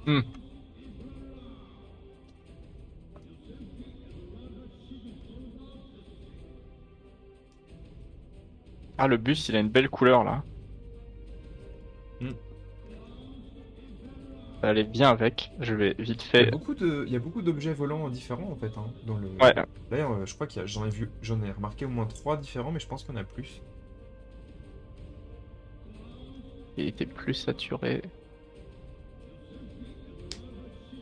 Hmm. Ah, le bus, il a une belle couleur là.
Hmm.
Ça allait bien avec. Je vais vite
Il y a
fait.
il y a beaucoup d'objets volants différents, en fait, hein, dans le...
Ouais,
D'ailleurs, je crois j'en ai remarqué au moins 3 différents, mais je pense qu'il y en a plus.
il était plus saturé.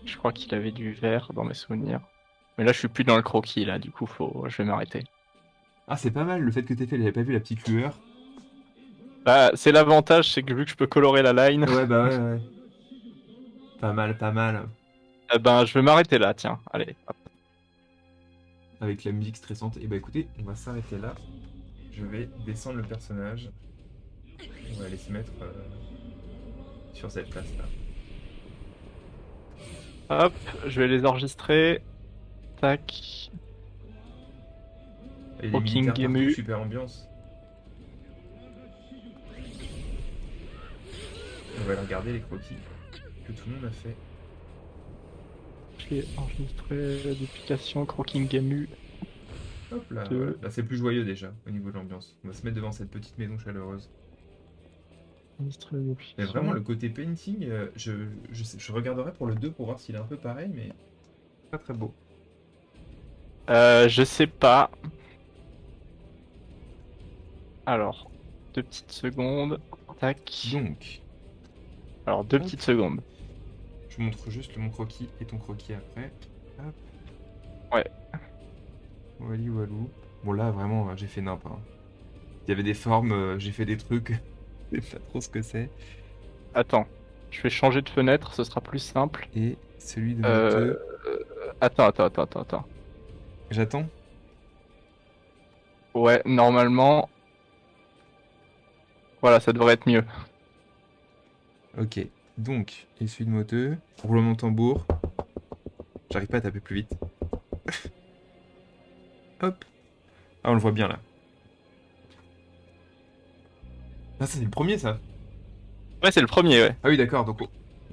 Je crois qu'il avait du vert dans mes souvenirs. Mais là, je suis plus dans le croquis là, du coup, je vais m'arrêter.
Ah, c'est pas mal, le fait que t'aies fait, j'avais pas vu la petite lueur.
Bah, c'est l'avantage, c'est que vu que je peux colorer la line,
Ouais, bah ouais, ouais. Pas mal, pas mal.
eh ben, je vais m'arrêter là, tiens. Allez, hop.
Avec la musique stressante. Et bah écoutez, on va s'arrêter là. Je vais descendre le personnage. On va aller se mettre sur cette place-là.
Hop, je vais les enregistrer. Tac.
Et les
Rocking
militaires partout,
Gemu.
super ambiance. On va aller regarder les croquis que tout le monde a fait.
Je vais enregistrer l'application Croquing Gemu.
Hop là,
Deux.
voilà. Là c'est plus joyeux déjà au niveau de l'ambiance. On va se mettre devant cette petite maison chaleureuse.
Enregistrer
Mais vraiment
l'application.
le côté painting, je regarderai pour le 2 pour voir s'il est un peu pareil, mais pas très beau.
Je sais pas. Alors, 2 petites secondes. Tac.
Donc,
Alors, deux
hop,
petites secondes.
je vous montre juste mon croquis et ton croquis après. Hop.
Ouais.
Wally walou. Bon là vraiment j'ai fait nimp, hein. Il y avait des formes, j'ai fait des trucs. Je sais pas trop ce que c'est.
Attends. Je vais changer de fenêtre, ce sera plus simple.
Et celui de
Euh...
Moteux.
Attends.
J'attends.
Ouais, normalement. Voilà, ça devrait être mieux.
Ok. Donc, et celui de Moteux. Roulement de tambour. J'arrive pas à taper plus vite. Hop. Ah on le voit bien là. Ah ça c'est le premier ça.
Ouais, c'est le premier, ouais.
Ah oui d'accord, donc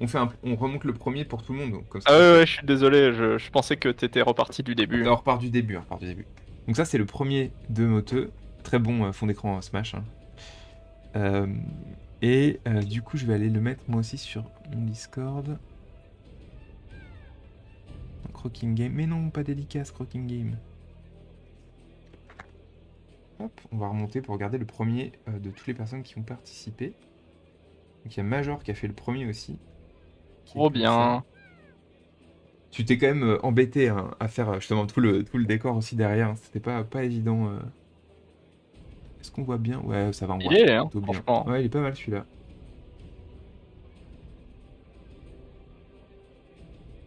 on remonte le premier pour tout le monde. Donc, comme ça,
Ah ouais, je suis désolé, je pensais que t'étais reparti du début.
on repart du début, on repart du début. Donc ça c'est le premier de Moteux. Très bon fond d'écran Smash, hein. Du coup, je vais aller le mettre moi aussi sur mon Discord. Croaking Game. Mais non, pas délicat ce Croaking Game. Hop, on va remonter pour regarder le premier de toutes les personnes qui ont participé. Donc il y a Major qui a fait le premier aussi. Qui est
Trop
comme ça.
bien.
Tu t'es quand même embêté hein, à faire justement tout le décor aussi derrière, hein. C'était pas évident. Est-ce qu'on voit bien? Ouais, ça va, on voit
Il est, hein,
plutôt bien.
franchement.
Ouais, il est pas mal celui-là.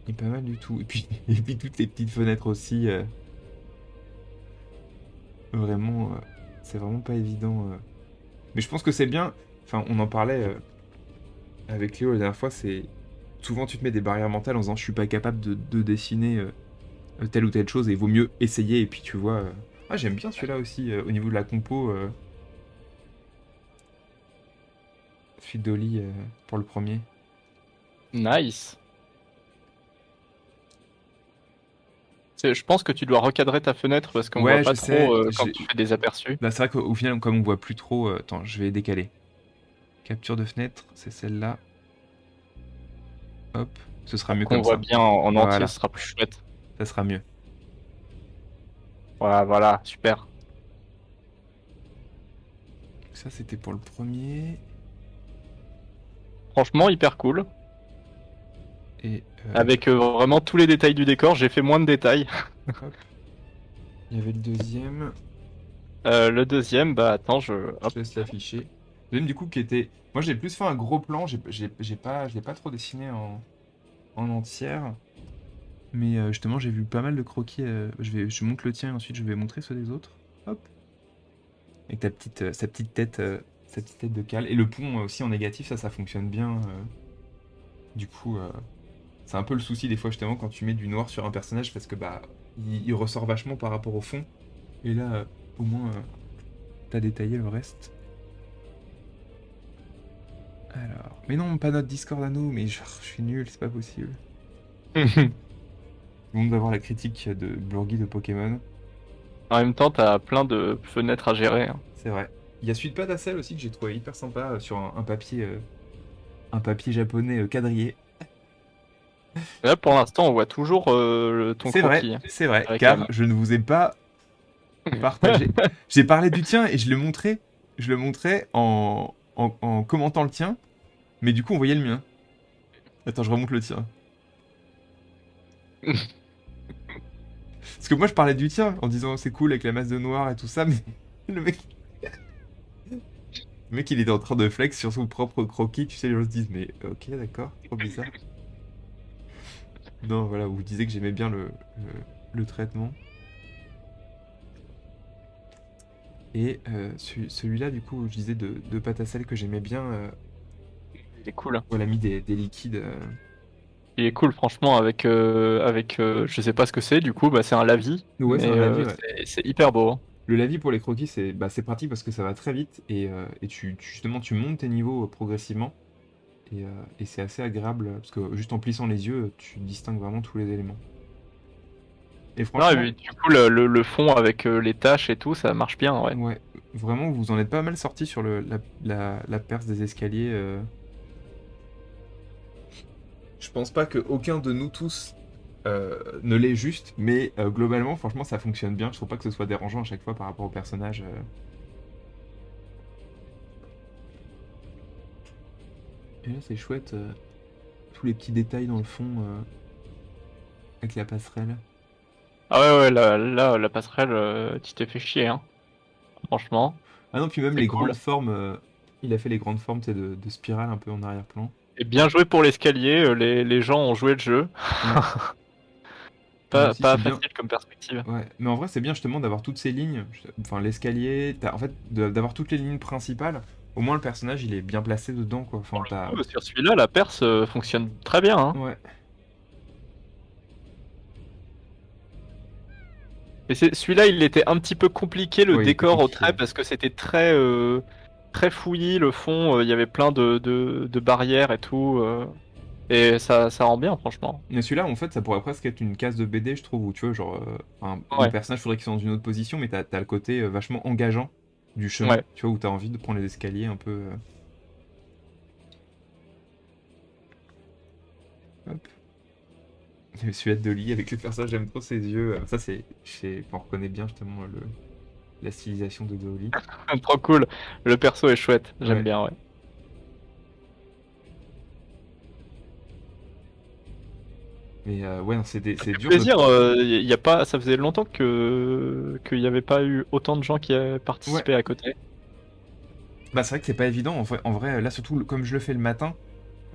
Il est pas mal du tout. Et puis toutes les petites fenêtres aussi. Vraiment, c'est vraiment pas évident. Mais je pense que c'est bien. Enfin, on en parlait avec Léo la dernière fois. C'est souvent tu te mets des barrières mentales en disant je suis pas capable de dessiner telle ou telle chose et il vaut mieux essayer. Et puis tu vois. Ah, j'aime bien celui-là aussi au niveau de la compo. Celui d'Oli pour le premier.
Nice. Je pense que tu dois recadrer ta fenêtre parce qu'on voit
Ouais, je
pas
sais.
trop quand tu fais des aperçus.
Là, c'est vrai qu'au final, comme on voit plus trop. Attends, je vais décaler. Capture de fenêtre, c'est celle-là. Hop, ce sera mieux
Qu'on
comme
voit
ça.
bien en entier,
Voilà,
ce sera plus chouette.
ça sera mieux.
Voilà, super.
Ça, c'était pour le premier.
Franchement, hyper cool.
Et
Avec vraiment tous les détails du décor, j'ai fait moins de détails.
hop. Il y avait le deuxième.
Le deuxième, bah attends,
Je te laisse l'afficher. Le deuxième, du coup, qui était. Moi, j'ai plus fait un gros plan. Je l'ai pas trop dessiné en entière. Mais justement, j'ai vu pas mal de croquis. Je monte le tien et ensuite je vais montrer ceux des autres. Hop. Avec sa petite tête de cale. Et le pont aussi en négatif, ça fonctionne bien. Du coup, c'est un peu le souci des fois justement quand tu mets du noir sur un personnage parce que bah il ressort vachement par rapport au fond. Et là, au moins, t'as détaillé le reste. Alors, mais non, pas notre Discord à nous. Mais genre, je suis nul, c'est pas possible. Tout le monde va voir la critique de Blurgy de Pokémon.
En même temps, t'as plein de fenêtres à gérer, hein.
C'est vrai. Il y a celui de Patacel aussi que j'ai trouvé hyper sympa sur un papier japonais quadrillé.
Là, pour l'instant, on voit toujours ton croquis, hein,
C'est vrai,
avec la
car
main.
je ne vous ai pas partagé. J'ai parlé du tien et je le montrais en commentant le tien, mais du coup on voyait le mien. Attends, je remonte le tien. Parce que moi je parlais du tien en disant c'est cool avec la masse de noir et tout ça, mais le mec, le mec il était en train de flex sur son propre croquis, tu sais, les gens se disent mais ok d'accord, trop bizarre. Non voilà, vous disiez que j'aimais bien le traitement. Et celui-là, du coup, je disais de Patacel que j'aimais bien,
Il est cool, hein.
où elle a mis des liquides.
Il est cool, franchement, je sais pas ce que c'est, du coup, bah c'est un lavis,
Ouais, c'est
mais
un lavis, ouais.
c'est hyper beau, hein.
Le lavis pour les croquis, c'est pratique parce que ça va très vite et justement, tu montes tes niveaux progressivement et c'est assez agréable parce que juste en plissant les yeux, tu distingues vraiment tous les éléments. Et
Non, et
franchement,
puis, du coup, le fond avec les taches et tout, ça marche bien, ouais.
ouais, vraiment, vous en êtes pas mal sorti sur la perce des escaliers. Je pense pas que aucun de nous tous ne l'est juste, mais globalement, franchement, ça fonctionne bien. Je trouve pas que ce soit dérangeant à chaque fois par rapport au personnage. Et là, c'est chouette, tous les petits détails dans le fond avec la passerelle.
Ah ouais, ouais, là, la passerelle, tu t'es fait chier, hein. Franchement,
Ah non, puis même
c'est
les
cool.
grandes formes, il a fait les grandes formes, tu sais, de spirale un peu en arrière-plan.
Et bien joué pour l'escalier, les gens ont joué le jeu.
Ouais, là
Pas,
aussi,
pas
c'est bien.
facile comme perspective.
Ouais, mais en vrai, c'est bien justement d'avoir toutes ces lignes, enfin l'escalier, en fait, d'avoir toutes les lignes principales. Au moins, le personnage, il est bien placé dedans, quoi. Enfin, t'as.
Sur celui-là, la perce fonctionne très bien, hein.
Ouais.
Et celui-là, il était un petit peu compliqué le
Ouais, il était
décor au
compliqué.
trait parce que c'était très fouillis le fond. Il y avait plein de barrières et tout. Et ça rend bien, franchement.
Mais celui-là, en fait, ça pourrait presque être une case de BD, je trouve, où tu vois, genre, enfin, le
Ouais,
personnage, faudrait qu'il soit dans une autre position, mais t'as le côté vachement engageant du chemin,
ouais.
tu vois, où t'as envie de prendre les escaliers un peu. Hop. Il y a celui-là de lit avec le personnage, j'aime trop ses yeux. Ça, on reconnaît bien justement la stylisation de Dolly.
Trop cool. Le perso est chouette. J'aime
Ouais.
bien, ouais.
Mais ouais, non,
Ça
c'est
fait
dur de.
plaisir. Y a pas, ça faisait longtemps qu'il n'y avait pas eu autant de gens qui avaient
Ouais.
participé à côté.
Bah, c'est vrai que c'est pas évident. En vrai, là, surtout, comme je le fais le matin,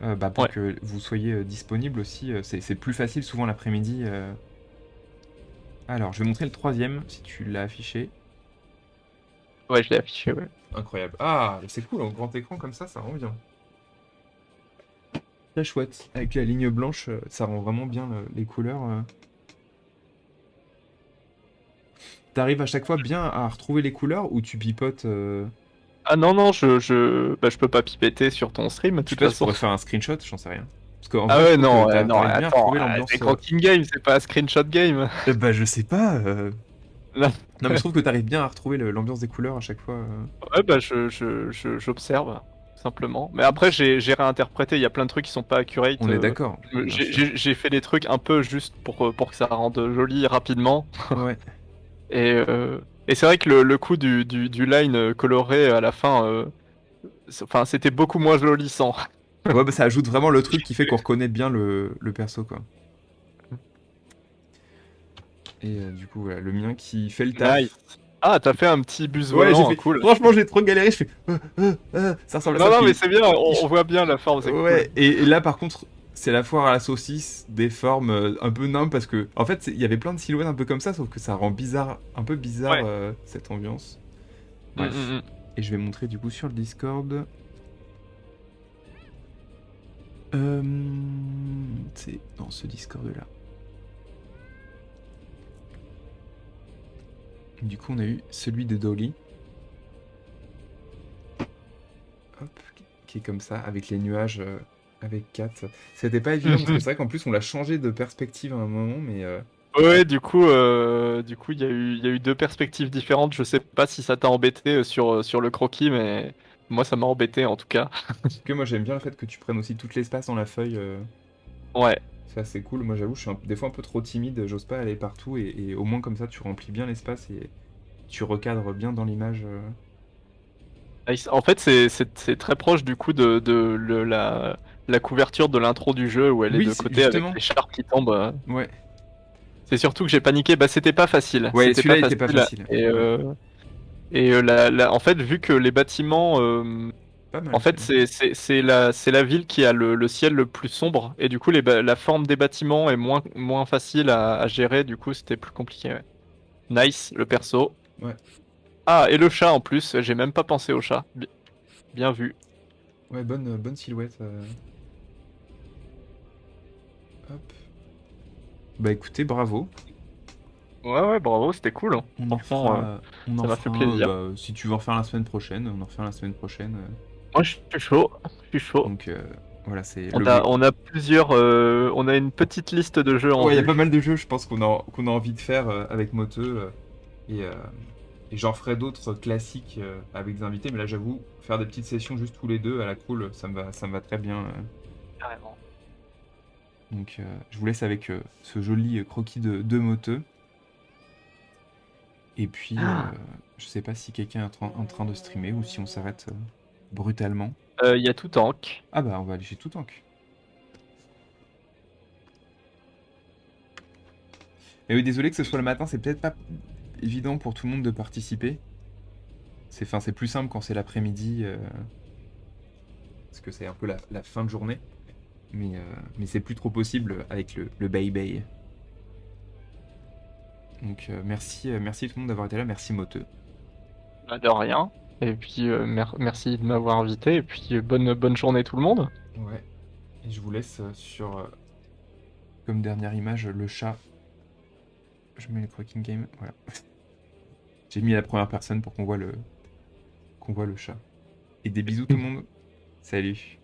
bah, pour
Ouais,
que vous soyez disponible aussi, c'est plus facile souvent l'après-midi. Alors, je vais montrer le troisième, si tu l'as affiché.
ouais, je l'ai affiché, ouais.
Incroyable. Ah, c'est cool, en grand écran comme ça rend bien. Très chouette. Avec la ligne blanche, ça rend vraiment bien les couleurs. T'arrives à chaque fois bien à retrouver les couleurs ou tu pipotes
Ah non, non, bah, je peux pas pipetter sur ton stream, de
Je sais
toute
pas, tu
façon.
pourrais faire un screenshot, j'en sais rien. Parce qu'en
Ah
vrai, je
ouais,
trouve que
non, non,
t'arrives bien à
attends,
retrouver
c'est
l'ambiance.
Cranking Game, c'est pas Screenshot Game.
Bah, je sais pas.
Non.
Non, mais je trouve que t'arrives bien à retrouver l'ambiance des couleurs à chaque fois.
Ouais, bah j'observe, simplement. Mais après, j'ai réinterprété, il y a plein de trucs qui sont pas accurate.
On est d'accord, bien sûr.
J'ai fait des trucs un peu juste pour que ça rende joli rapidement.
Ouais.
Et, euh, et c'est vrai que le coup du line coloré à la fin, enfin, c'était beaucoup moins joli sans.
Ouais, bah ça ajoute vraiment le truc qui fait qu'on reconnaît bien le perso, quoi. Et du coup, voilà, le mien qui fait le
Nice.
taf.
Ah, t'as fait un petit bus
Ouais, j'ai
volant,
fait.
cool.
Franchement, j'ai trop galéré. Je fais. Ça ressemble à
Non,
ça.
non, mais
Puis,
c'est bien, on voit bien la forme, c'est cool.
ouais, et là par contre, c'est la foire à la saucisse, des formes un peu nimbles parce que, en fait, il y avait plein de silhouettes un peu comme ça, sauf que ça rend bizarre, un peu bizarre
Ouais.
cette ambiance.
Mm,
Bref.
mm, mm.
Et je vais montrer du coup sur le Discord. Euh, c'est dans ce Discord là. Du coup, on a eu celui de Dolly. Hop, qui est comme ça, avec les nuages, avec 4. C'était pas évident parce que c'est vrai qu'en plus, on l'a changé de perspective à un moment, mais.
Ouais, du coup, il y a eu deux perspectives différentes. Je sais pas si ça t'a embêté sur le croquis, mais moi, ça m'a embêté en tout cas.
Que moi, j'aime bien le fait que tu prennes aussi tout l'espace dans la feuille.
Ouais.
C'est assez cool. Moi, j'avoue, je suis des fois un peu trop timide, j'ose pas aller partout, et au moins comme ça, tu remplis bien l'espace et tu recadres bien dans l'image.
En fait, c'est très proche du coup la couverture de l'intro du jeu où elle est
Oui,
de côté avec
justement.
l'écharpe qui tombe.
Ouais.
C'est surtout que j'ai paniqué. Bah, c'était pas facile.
Ouais,
C'était pas
celui-là, il était pas
facile.
facile.
Et,
Ouais.
en fait, vu que les bâtiments,
Pas mal
en fait,
celui-là.
c'est la ville qui a le ciel le plus sombre. Et du coup, la forme des bâtiments est moins facile à gérer. Du coup, c'était plus compliqué. Ouais. Nice, le perso.
Ouais.
Ah, et le chat en plus. J'ai même pas pensé au chat. Bien vu.
Ouais, bonne silhouette. Hop. Bah écoutez, bravo.
Ouais, ouais, bravo, c'était cool, hein.
On en
Franchement,
refera, on en
ça m'a fait
fera
plaisir.
bah, si tu veux en refaire la semaine prochaine, on en refait la semaine prochaine.
Moi, je suis chaud. Je suis chaud.
Donc voilà, c'est
On
le.
a, on a plusieurs. On a une petite liste de jeux en
Ouais, il y a pas
vue.
mal de jeux, je pense qu'on a envie de faire avec Moteux. Et, euh, et j'en ferai d'autres classiques avec des invités, mais là j'avoue, faire des petites sessions juste tous les deux à la cool, ça me va très bien.
Carrément.
Donc je vous laisse avec ce joli croquis de Moteux. Et puis
Ah,
je sais pas si quelqu'un est en train de streamer ou si on s'arrête brutalement.
il y a tout tank.
Ah bah on va aller chez tout tank. Mais oui, désolé que ce soit le matin, c'est peut-être pas évident pour tout le monde de participer. C'est plus simple quand c'est l'après-midi, parce que c'est un peu la fin de journée. Mais c'est plus trop possible avec le Bay. Donc merci tout le monde d'avoir été là, merci Moteux.
Bah, de rien. Et puis, merci de m'avoir invité. Et puis, bonne journée tout le monde.
Ouais. Et je vous laisse sur, comme dernière image, le chat. Je mets le Croaking Game, voilà. J'ai mis la première personne pour qu'on voit le chat. Et des bisous tout le monde. Salut.